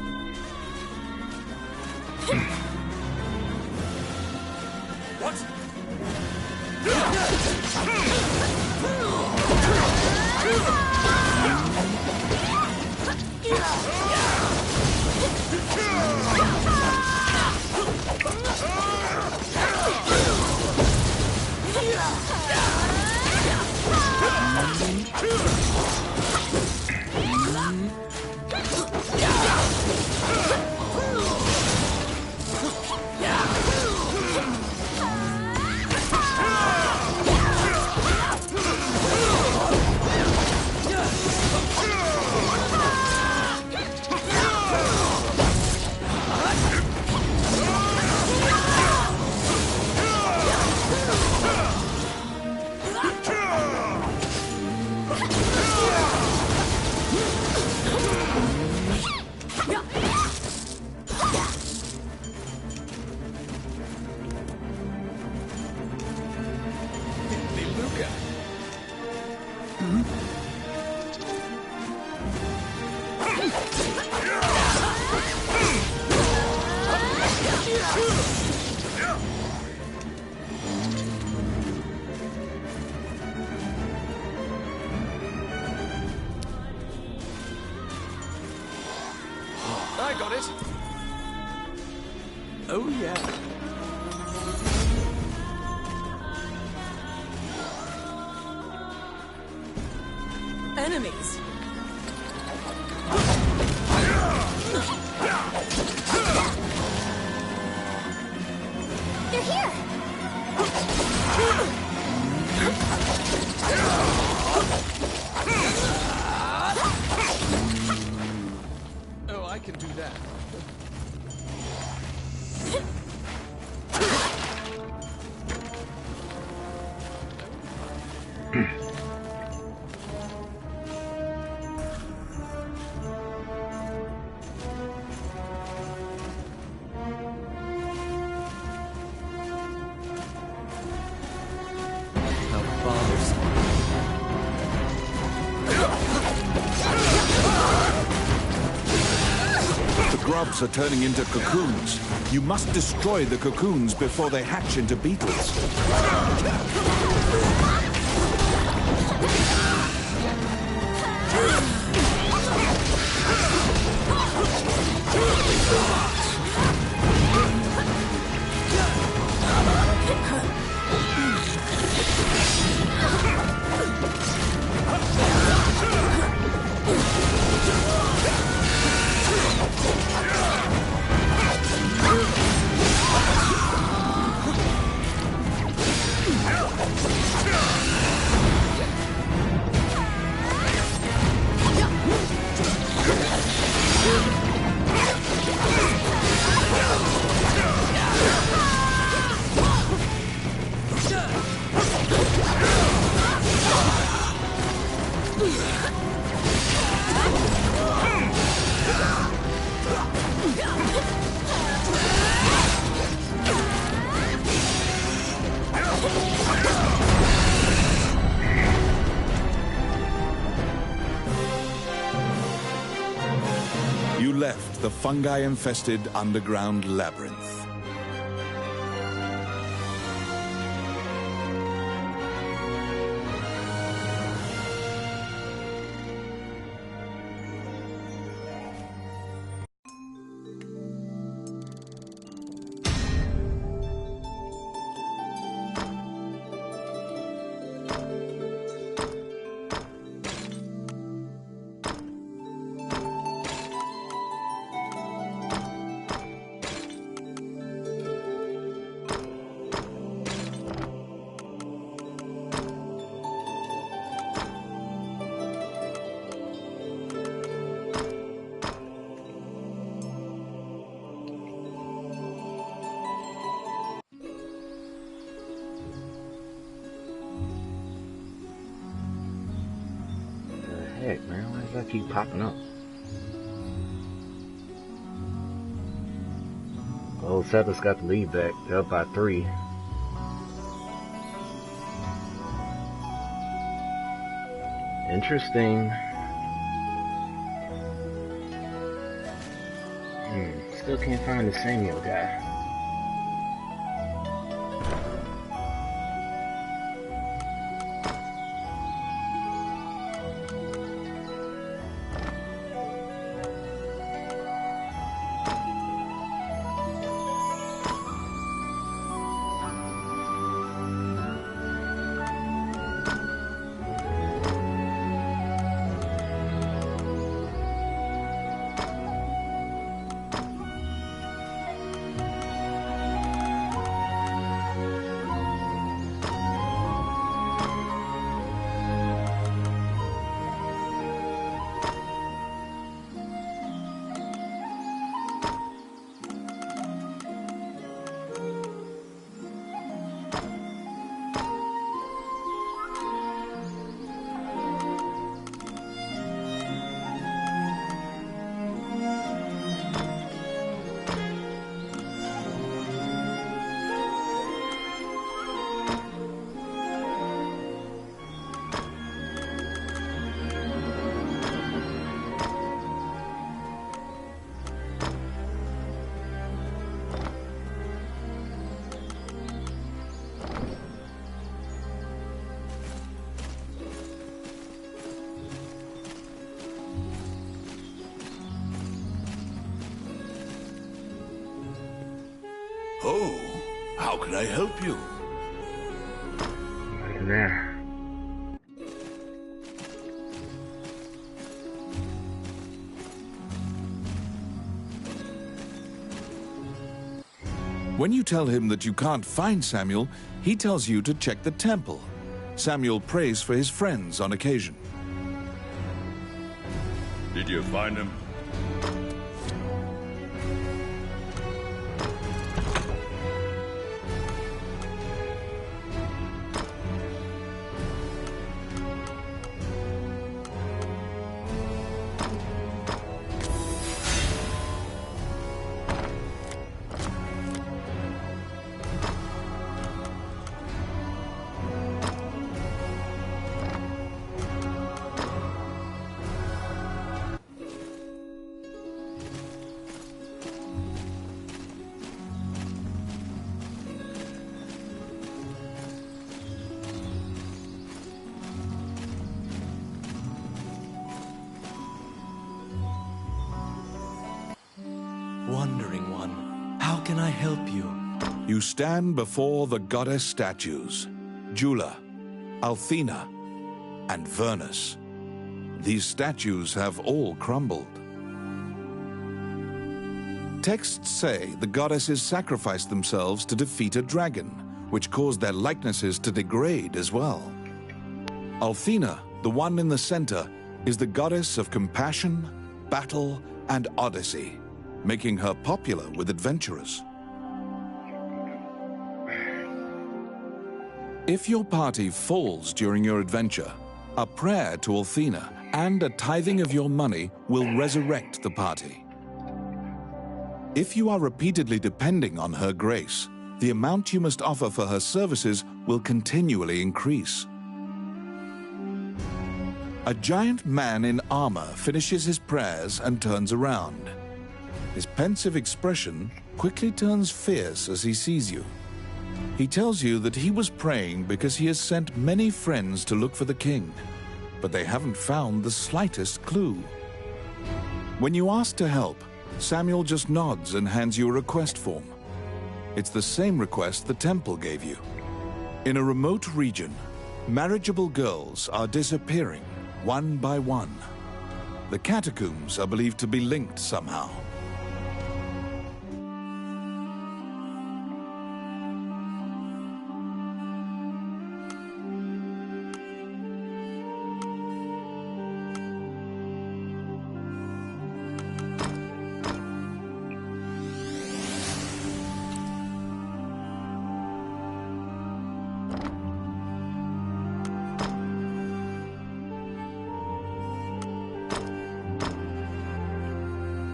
What? I got it. Oh, yeah. Enemies. They're here! Oh, I can do that. The grubs are turning into cocoons. You must destroy the cocoons before they hatch into beetles. You left the fungi-infested underground labyrinth. Heck, man, why does that keep popping up? Oh, Celtics got the lead back. They're up by 3. Interesting. Still can't find the Samuel guy. Oh, how can I help you? Right in there. When you tell him that you can't find Samuel, he tells you to check the temple. Samuel prays for his friends on occasion. Did you find him? Wandering One, how can I help you? You stand before the goddess statues, Jula, Althena, and Vernus. These statues have all crumbled. Texts say the goddesses sacrificed themselves to defeat a dragon, which caused their likenesses to degrade as well. Althena, the one in the center, is the goddess of compassion, battle, and odyssey, making her popular with adventurers. If your party falls during your adventure, a prayer to Althena and a tithing of your money will resurrect the party. If you are repeatedly depending on her grace, the amount you must offer for her services will continually increase. A giant man in armor finishes his prayers and turns around. His pensive expression quickly turns fierce as he sees you. He tells you that he was praying because he has sent many friends to look for the king, but they haven't found the slightest clue. When you ask to help, Samuel just nods and hands you a request form. It's the same request the temple gave you. In a remote region, marriageable girls are disappearing one by one. The catacombs are believed to be linked somehow.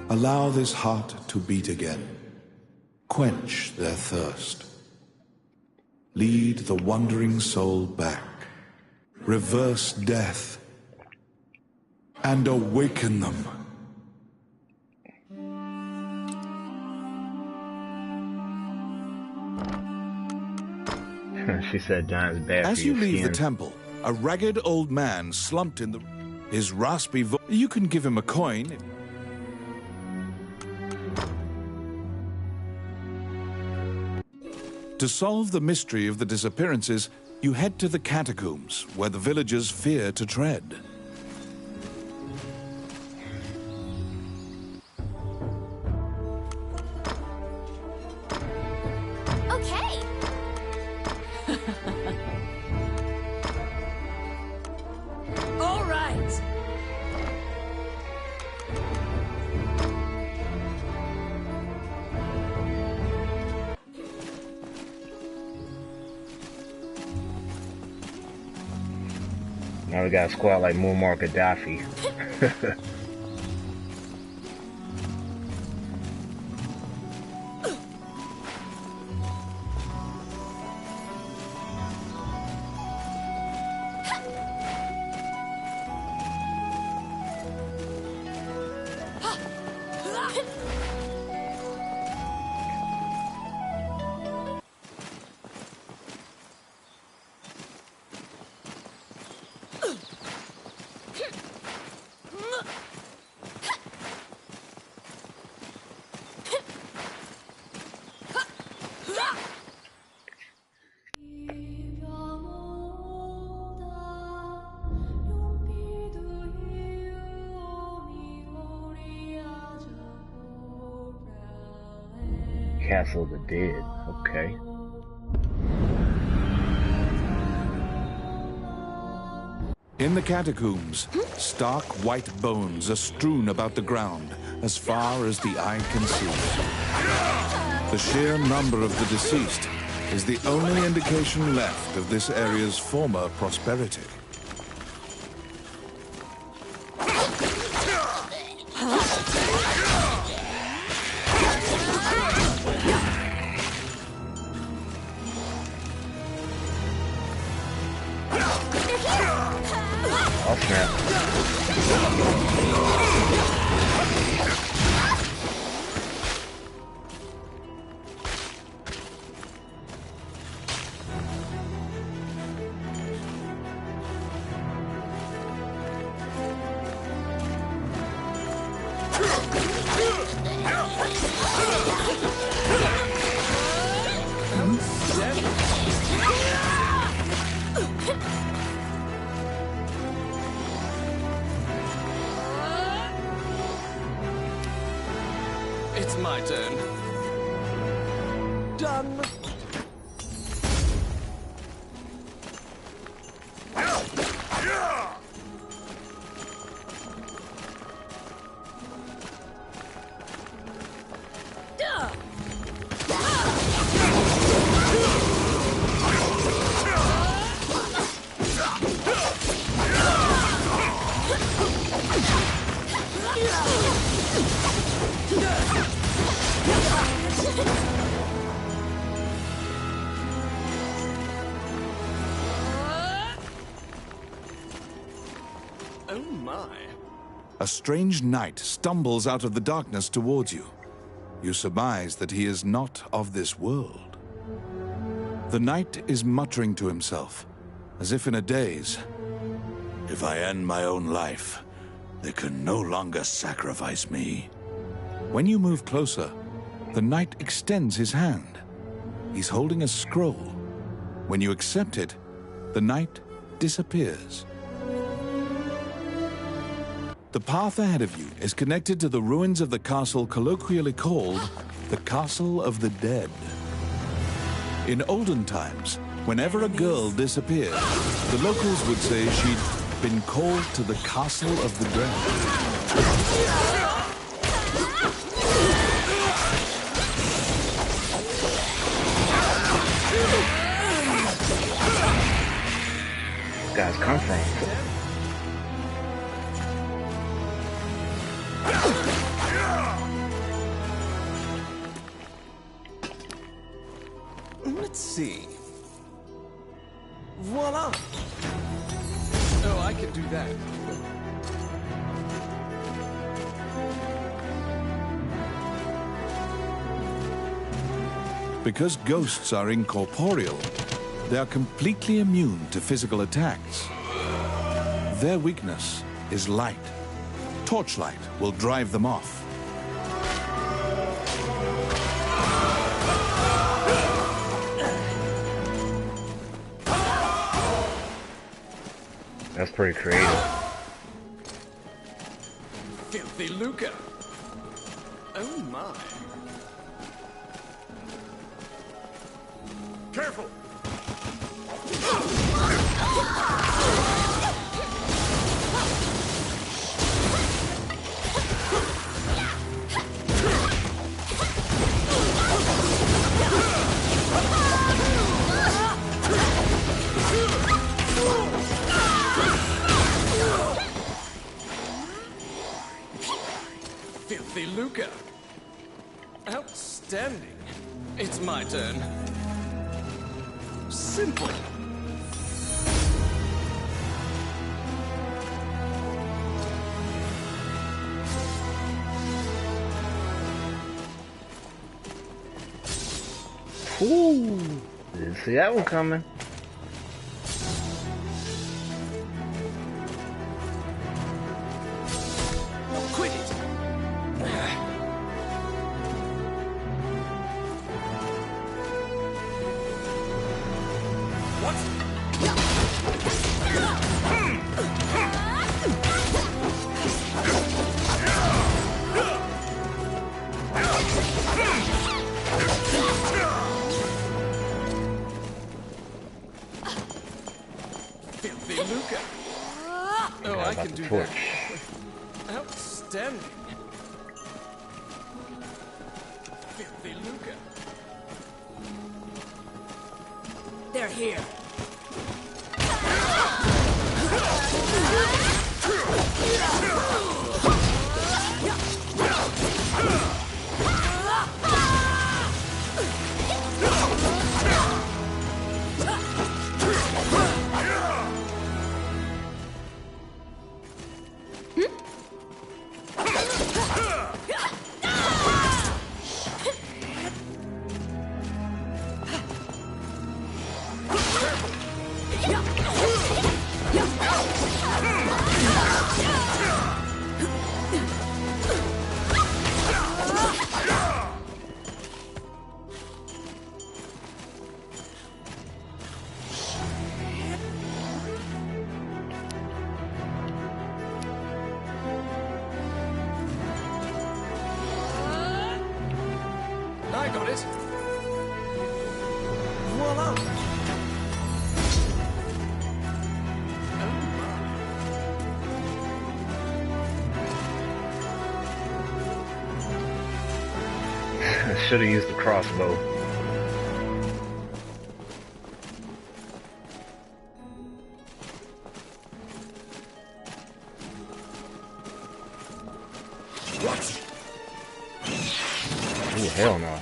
Allow this heart to beat again. Quench their thirst. Lead the wandering soul back. Reverse death. And awaken them. She said giant's bad As for you your leave the skin. temple, a ragged old man slumped in his raspy voice. You can give him a coin. To solve the mystery of the disappearances, you head to the catacombs, where the villagers fear to tread. Okay. All right. Now we got a squad like Muammar Gaddafi. Castle of the Dead. Okay. In the catacombs, stark white bones are strewn about the ground as far as the eye can see. The sheer number of the deceased is the only indication left of this area's former prosperity. Oh, snap. It's my turn. Done. Oh my. A strange knight stumbles out of the darkness towards you. You surmise that he is not of this world. The knight is muttering to himself, as if in a daze. If I end my own life, they can no longer sacrifice me. When you move closer, the knight extends his hand. He's holding a scroll. When you accept it, the knight disappears. The path ahead of you is connected to the ruins of the castle colloquially called the Castle of the Dead. In olden times, whenever a girl disappeared, the locals would say she'd been called to the Castle of the Dead. Guys come from? Let's see. Voila! Oh, I can do that. Because ghosts are incorporeal, they are completely immune to physical attacks. Their weakness is light. Torchlight will drive them off. That's pretty creative. Filthy lucre. Oh my. Careful! Filthy lucre. Outstanding. It's my turn. Simple. Ooh, didn't see that one coming. Quit it. Luca. Oh, I can do torch. that. Outstanding. Filthy Luca. They're here. I got it. Voila. I should have used the crossbow. Ooh, hell no.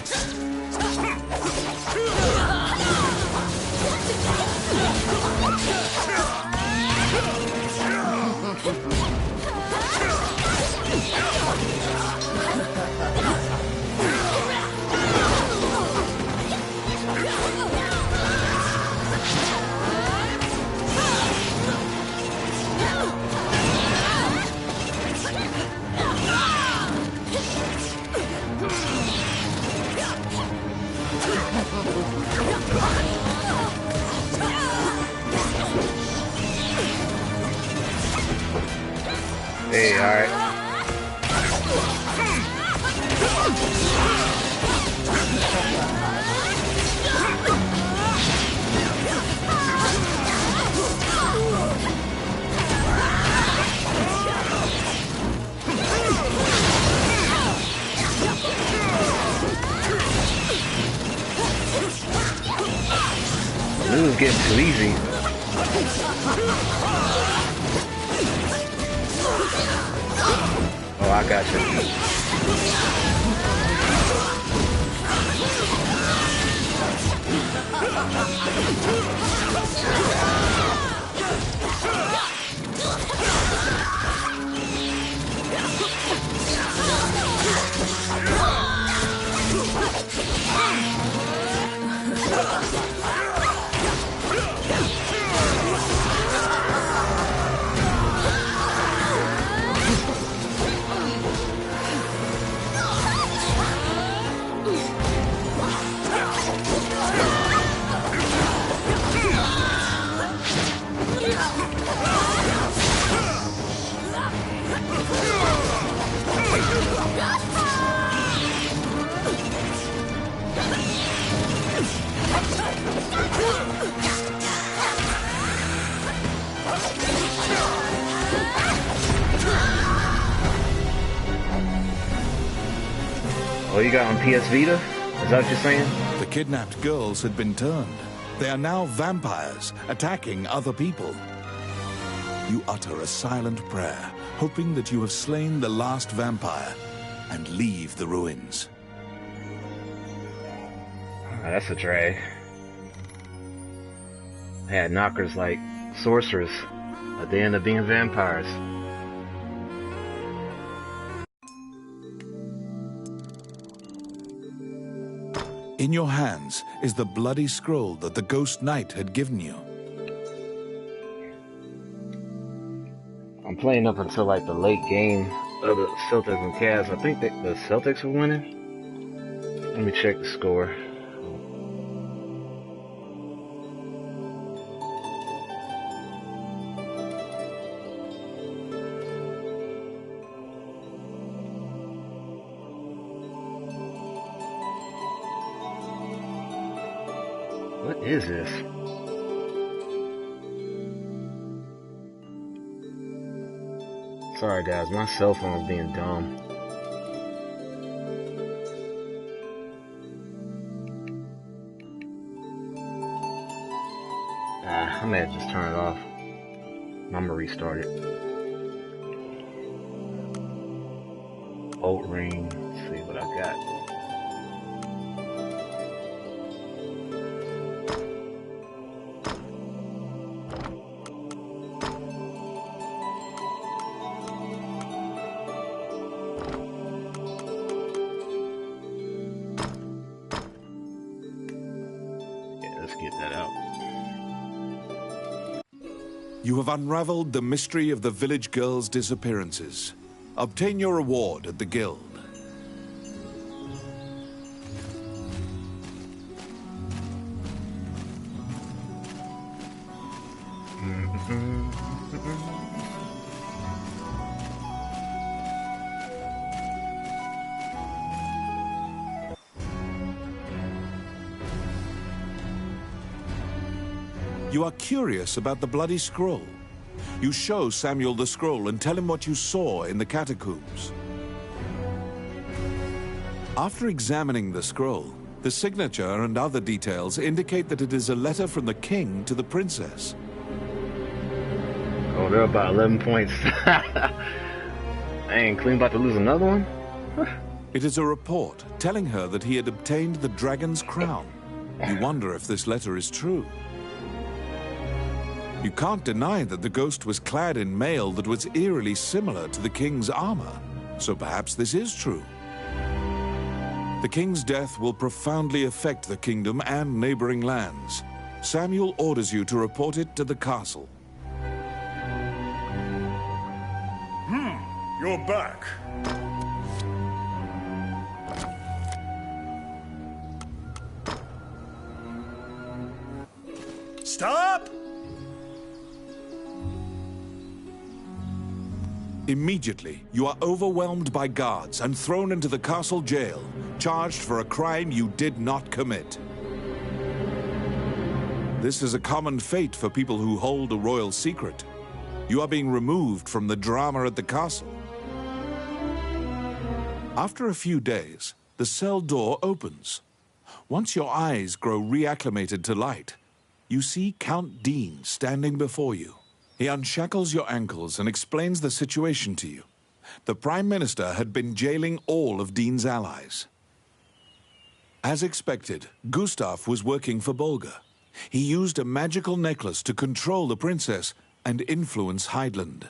Hey, alright. This is getting too easy. Oh, I got you. Oh, you got on PS Vita? Is that what you're saying? The kidnapped girls had been turned. They are now vampires, attacking other people. You utter a silent prayer, hoping that you have slain the last vampire, and leave the ruins. Oh, that's a drag. They had knockers like sorcerers, but they end up being vampires. In your hands is the bloody scroll that the Ghost Knight had given you. I'm playing up until like the late game of the Celtics and Cavs. I think that the Celtics were winning. Let me check the score. What is this? Sorry guys, my cell phone's being dumb. I may have just turned it off. I'm gonna restart it. Bolt ring, let's see what I got. Yeah, let's get that out. You have unraveled the mystery of the village girls' disappearances. Obtain your reward at the guild. You are curious about the bloody scroll. You show Samuel the scroll and tell him what you saw in the catacombs. After examining the scroll, the signature and other details indicate that it is a letter from the king to the princess. Oh, they're about 11 points. Dang, Clean about to lose another one? It is a report telling her that he had obtained the dragon's crown. You wonder if this letter is true. You can't deny that the ghost was clad in mail that was eerily similar to the king's armor, so perhaps this is true. The king's death will profoundly affect the kingdom and neighboring lands. Samuel orders you to report it to the castle. You're back. Stop! Immediately, you are overwhelmed by guards and thrown into the castle jail, charged for a crime you did not commit. This is a common fate for people who hold a royal secret. You are being removed from the drama at the castle. After a few days, the cell door opens. Once your eyes grow reacclimated to light, you see Count Dean standing before you. He unshackles your ankles and explains the situation to you. The Prime Minister had been jailing all of Dean's allies. As expected, Gustav was working for Bolga. He used a magical necklace to control the princess and influence Heidland.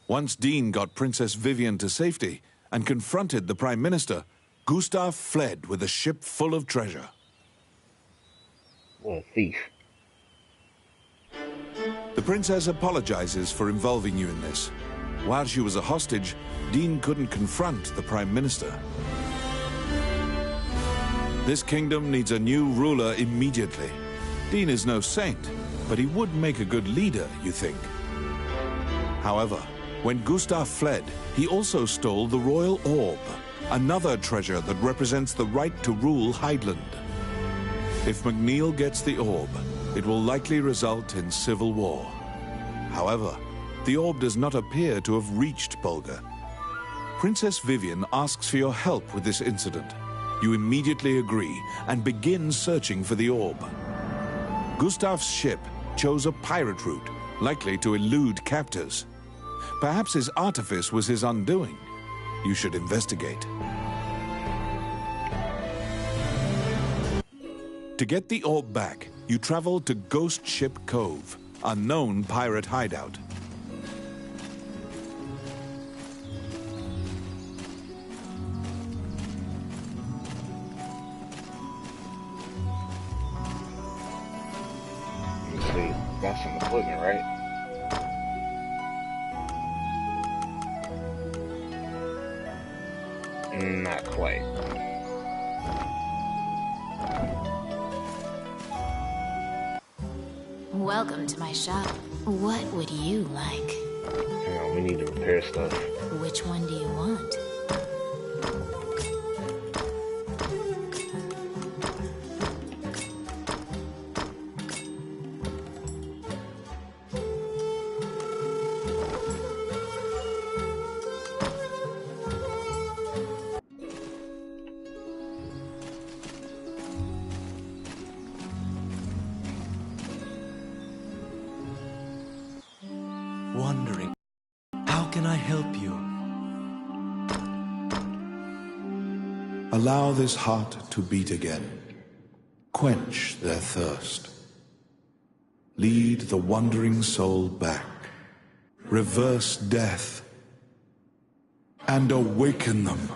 Once Dean got Princess Vivian to safety and confronted the Prime Minister, Gustav fled with a ship full of treasure. What a thief. The princess apologizes for involving you in this. While she was a hostage, Dean couldn't confront the Prime Minister. This kingdom needs a new ruler immediately. Dean is no saint, but he would make a good leader, you think. However, when Gustav fled, he also stole the royal orb, another treasure that represents the right to rule Heidland. If McNeil gets the orb, it will likely result in civil war. However, the orb does not appear to have reached Bolga. Princess Vivian asks for your help with this incident. You immediately agree and begin searching for the orb. Gustav's ship chose a pirate route, likely to elude captors. Perhaps his artifice was his undoing. You should investigate. To get the orb back, you travel to Ghost Ship Cove, a known pirate hideout. Let's see, got some equipment, right? Not quite. Welcome to my shop. What would you like? Hang on, we need to repair stuff. Which one do you want? wondering, how can I help you? Allow this heart to beat again. Quench their thirst. Lead the wandering soul back. Reverse death. And awaken them.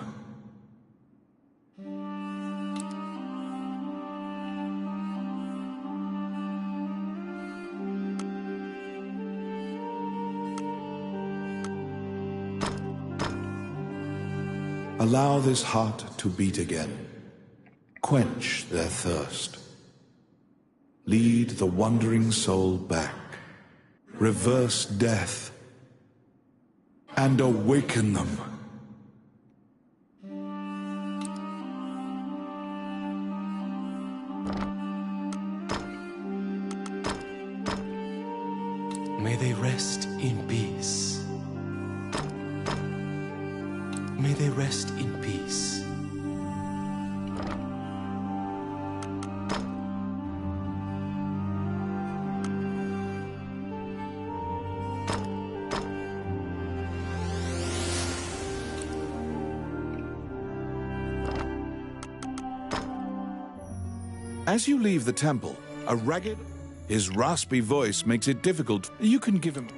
Allow this heart to beat again. Quench their thirst. Lead the wandering soul back. Reverse death. And awaken them. May they rest in peace. May they rest in peace. As you leave the temple, his raspy voice makes it difficult. You can give him...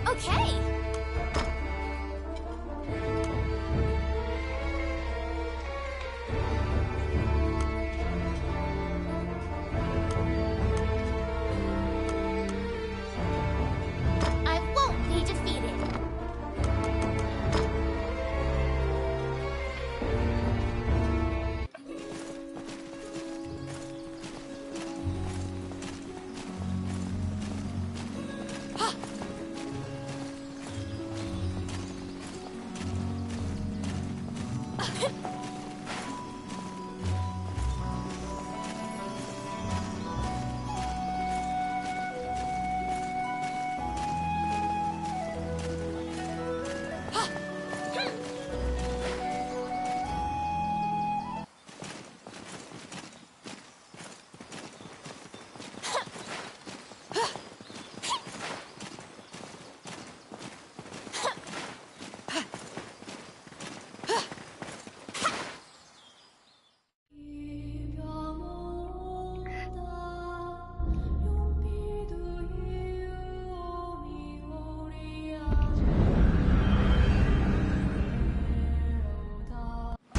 Okay. I won't be defeated.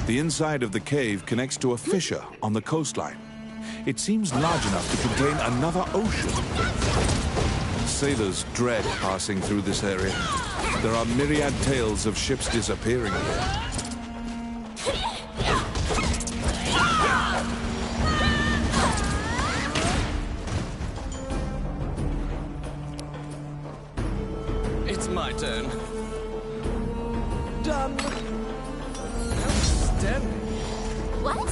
The inside of the cave connects to a fissure on the coastline. It seems large enough to contain another ocean. Sailors dread passing through this area. There are myriad tales of ships disappearing here. It's my turn. Done. Outstanding. What?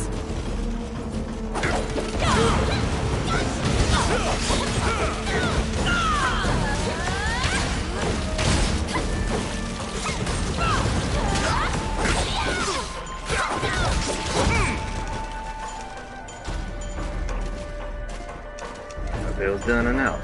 Okay, it was done and out.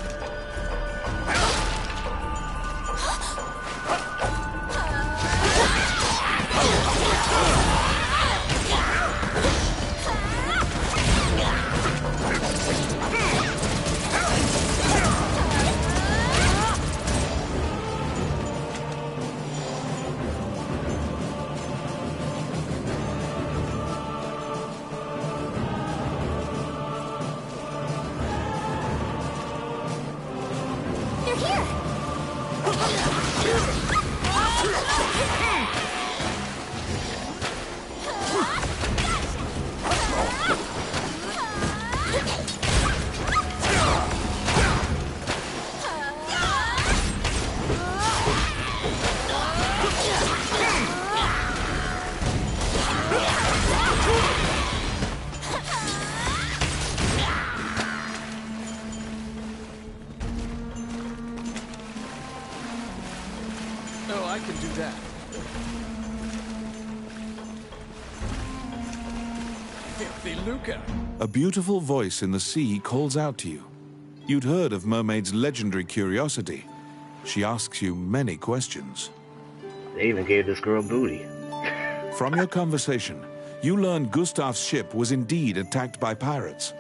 I can do that. Filthy lucre. A beautiful voice in the sea calls out to you. You'd heard of Mermaid's legendary curiosity. She asks you many questions. They even gave this girl booty. From your conversation, you learn Gustav's ship was indeed attacked by pirates.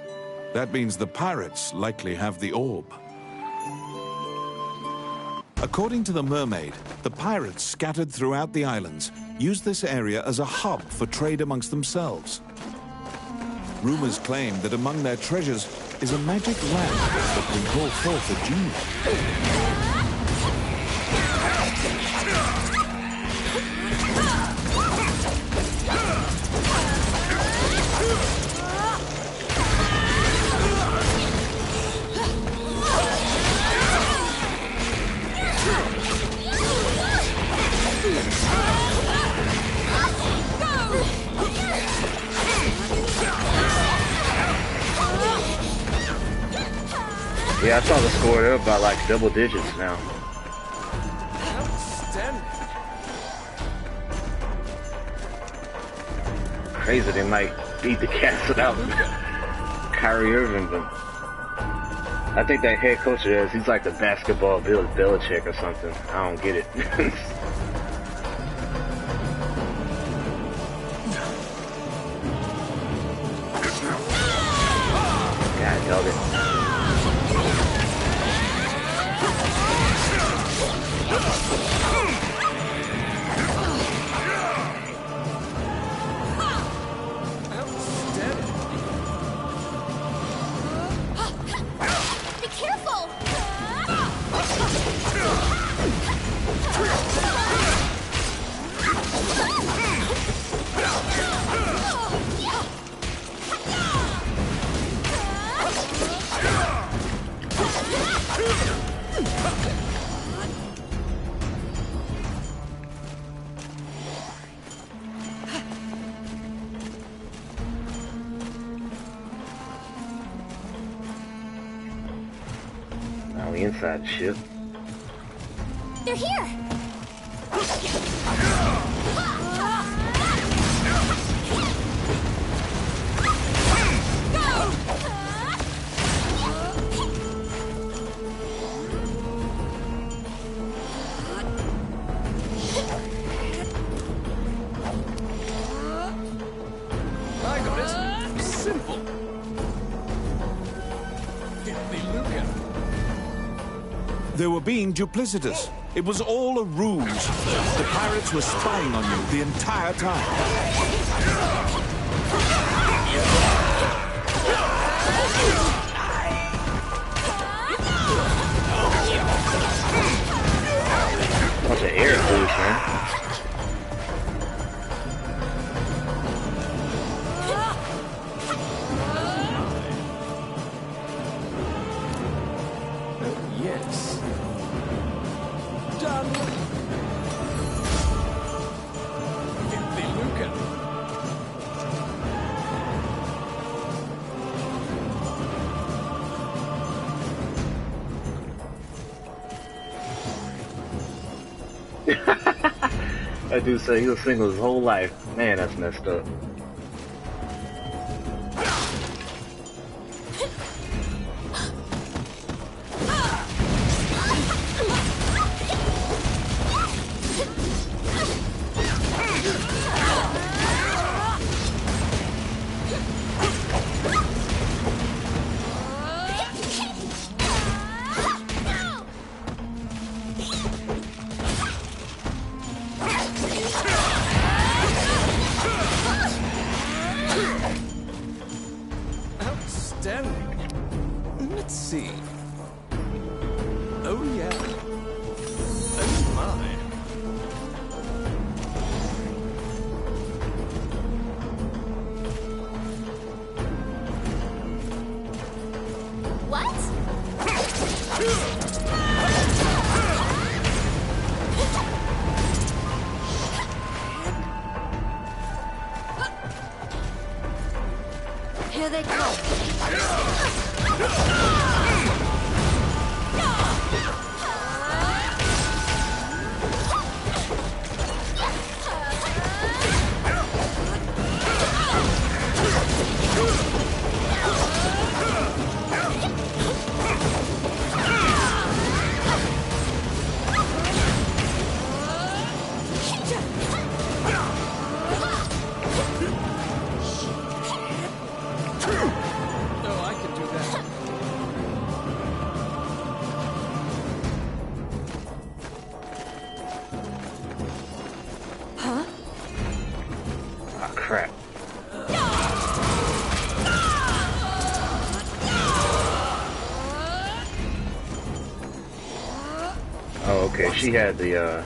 That means the pirates likely have the orb. According to the Mermaid, the pirates scattered throughout the islands used this area as a hub for trade amongst themselves. Rumors claim that among their treasures is a magic lamp that can call forth a genie. Yeah, I saw the score. They're about like double digits now. Outstanding. Crazy, they might beat the Cats without Kyrie Irving, but I think that head coach is, he's like the basketball Bill Belichick or something. I don't get it. God, held it. Be careful! Now we inside the ship. They're here! I got it. Simple. Filthy lucre. They were being duplicitous. It was all a ruse. The pirates were spying on you the entire time. Bunch of air boost, man. Yes. Done. Filthy lucre. That dude said he was single his whole life. Man, that's messed up. Outstanding. Let's see. Oh, yeah. Oh, my. What? Here they come. Oh, okay. She had the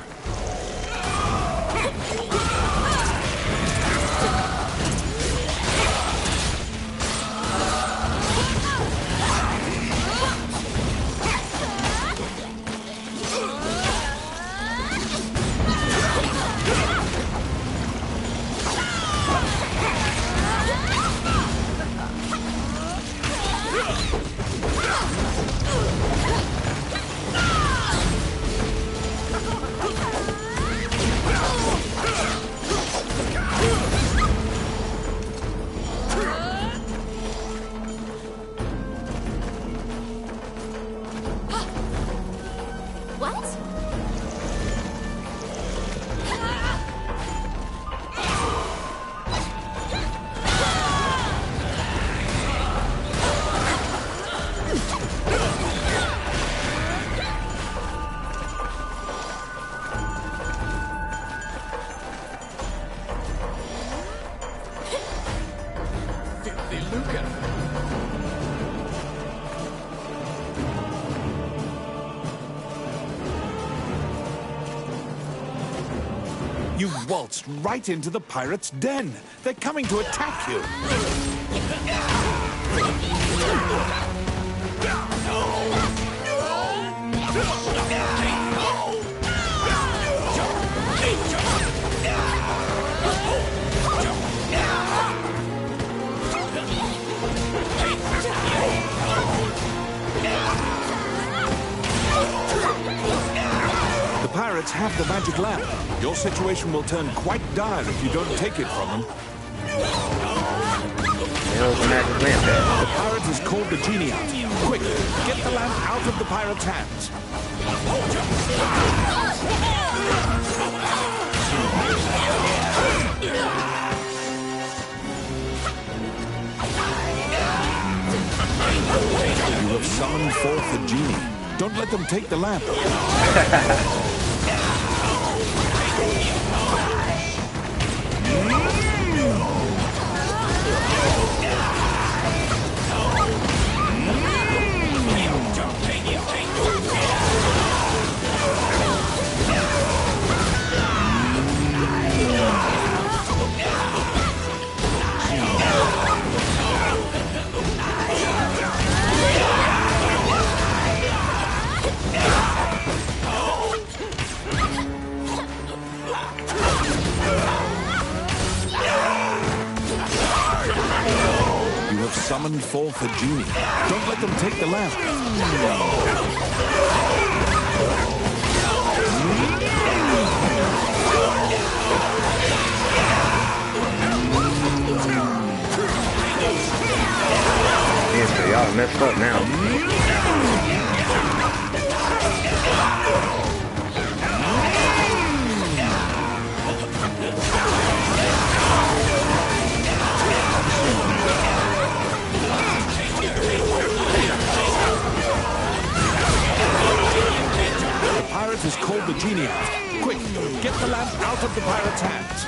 What? Filthy lucre. You've waltzed right into the pirates' den. They're coming to attack you. The pirates have the magic lamp. Your situation will turn quite dire if you don't take it from them. hell's the magic lamp at? The pirate has called the genie out. Quick, get the lamp out of the pirate's hands. You have summoned forth the genie. Don't let them take the lamp. Summoned forth the genie. Don't let them take the lamp. Yeah, so y'all messed up now. Has called the genie out. Quick, get the lamp out of the pirate's hands.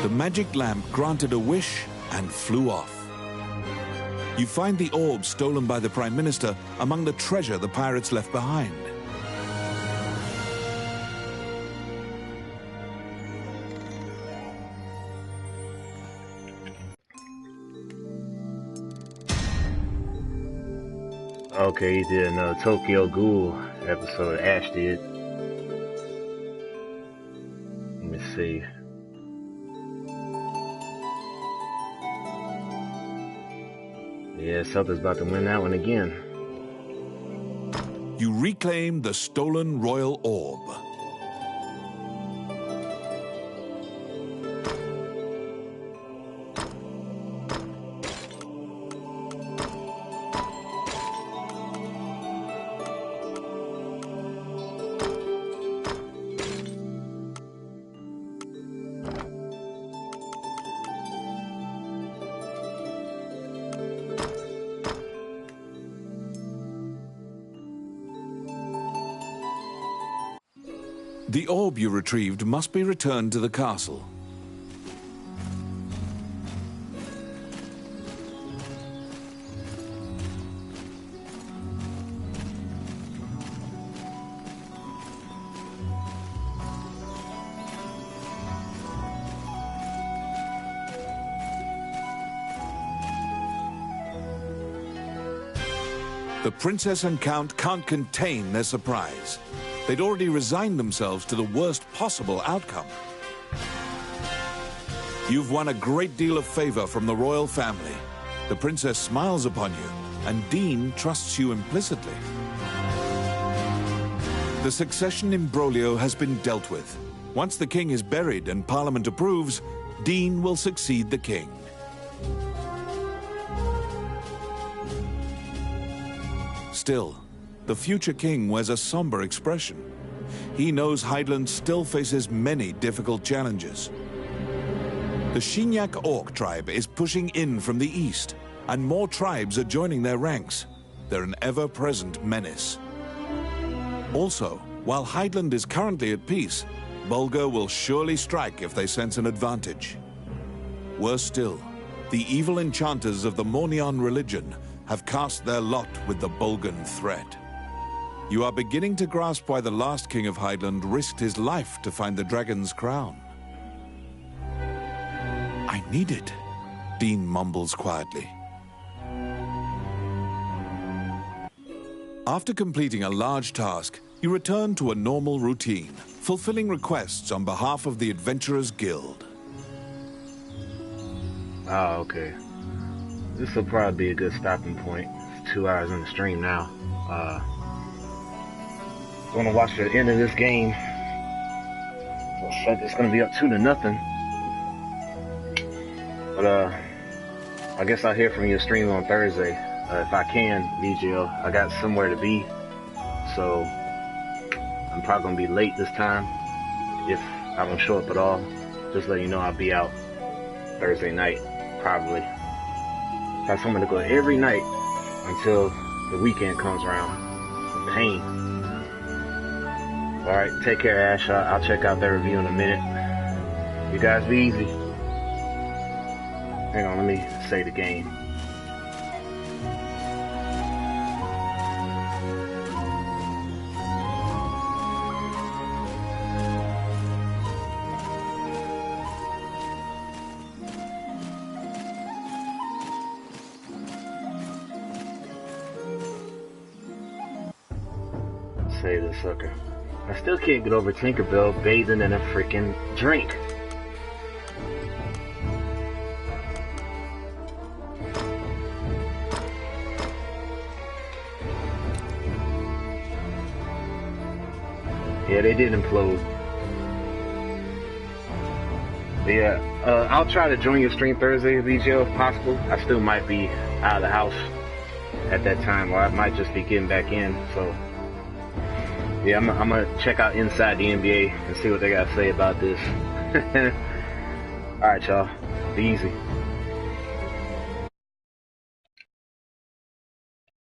The magic lamp granted a wish and flew off. You find the orb stolen by the Prime Minister among the treasure the pirates left behind. Okay, he did another Tokyo Ghoul episode. Ash did. Let me see. Yeah, something's about to win that one again. You reclaim the stolen royal orb. The orb you retrieved must be returned to the castle. The princess and count can't contain their surprise. They'd already resigned themselves to the worst possible outcome. You've won a great deal of favor from the royal family. The princess smiles upon you, and Dean trusts you implicitly. The succession imbroglio has been dealt with. Once the king is buried and Parliament approves, Dean will succeed the king. Still, the future king wears a somber expression. He knows Hydaelyn still faces many difficult challenges. The Shinyak Orc tribe is pushing in from the east, and more tribes are joining their ranks. They're an ever-present menace. Also, while Hydaelyn is currently at peace, Bulgur will surely strike if they sense an advantage. Worse still, the evil enchanters of the Mornion religion have cast their lot with the Bolgan threat. You are beginning to grasp why the last king of Hydaelyn risked his life to find the dragon's crown. I need it, Dean mumbles quietly. After completing a large task, you return to a normal routine, fulfilling requests on behalf of the Adventurers Guild. Oh, okay. This will probably be a good stopping point. It's 2 hours in the stream now. I want to watch the end of this game. Looks like it's going to be up 2-0. But I guess I'll hear from your stream on Thursday. If I can, VGL. I got somewhere to be. So I'm probably going to be late this time. If I don't show up at all, just let you know I'll be out Thursday night, probably. Got somewhere to go every night until the weekend comes around. Pain. Alright, take care, Ash. I'll check out that review in a minute. You guys be easy. Hang on, let me say the game. Say this sucker. I still can't get over Tinkerbell bathing in a freaking drink. Yeah, they did implode. But yeah, I'll try to join your stream Thursday, VGL, if possible. I still might be out of the house at that time, or I might just be getting back in, so... Yeah, I'm gonna check out Inside the NBA and see what they gotta say about this. Alright, y'all. Be easy.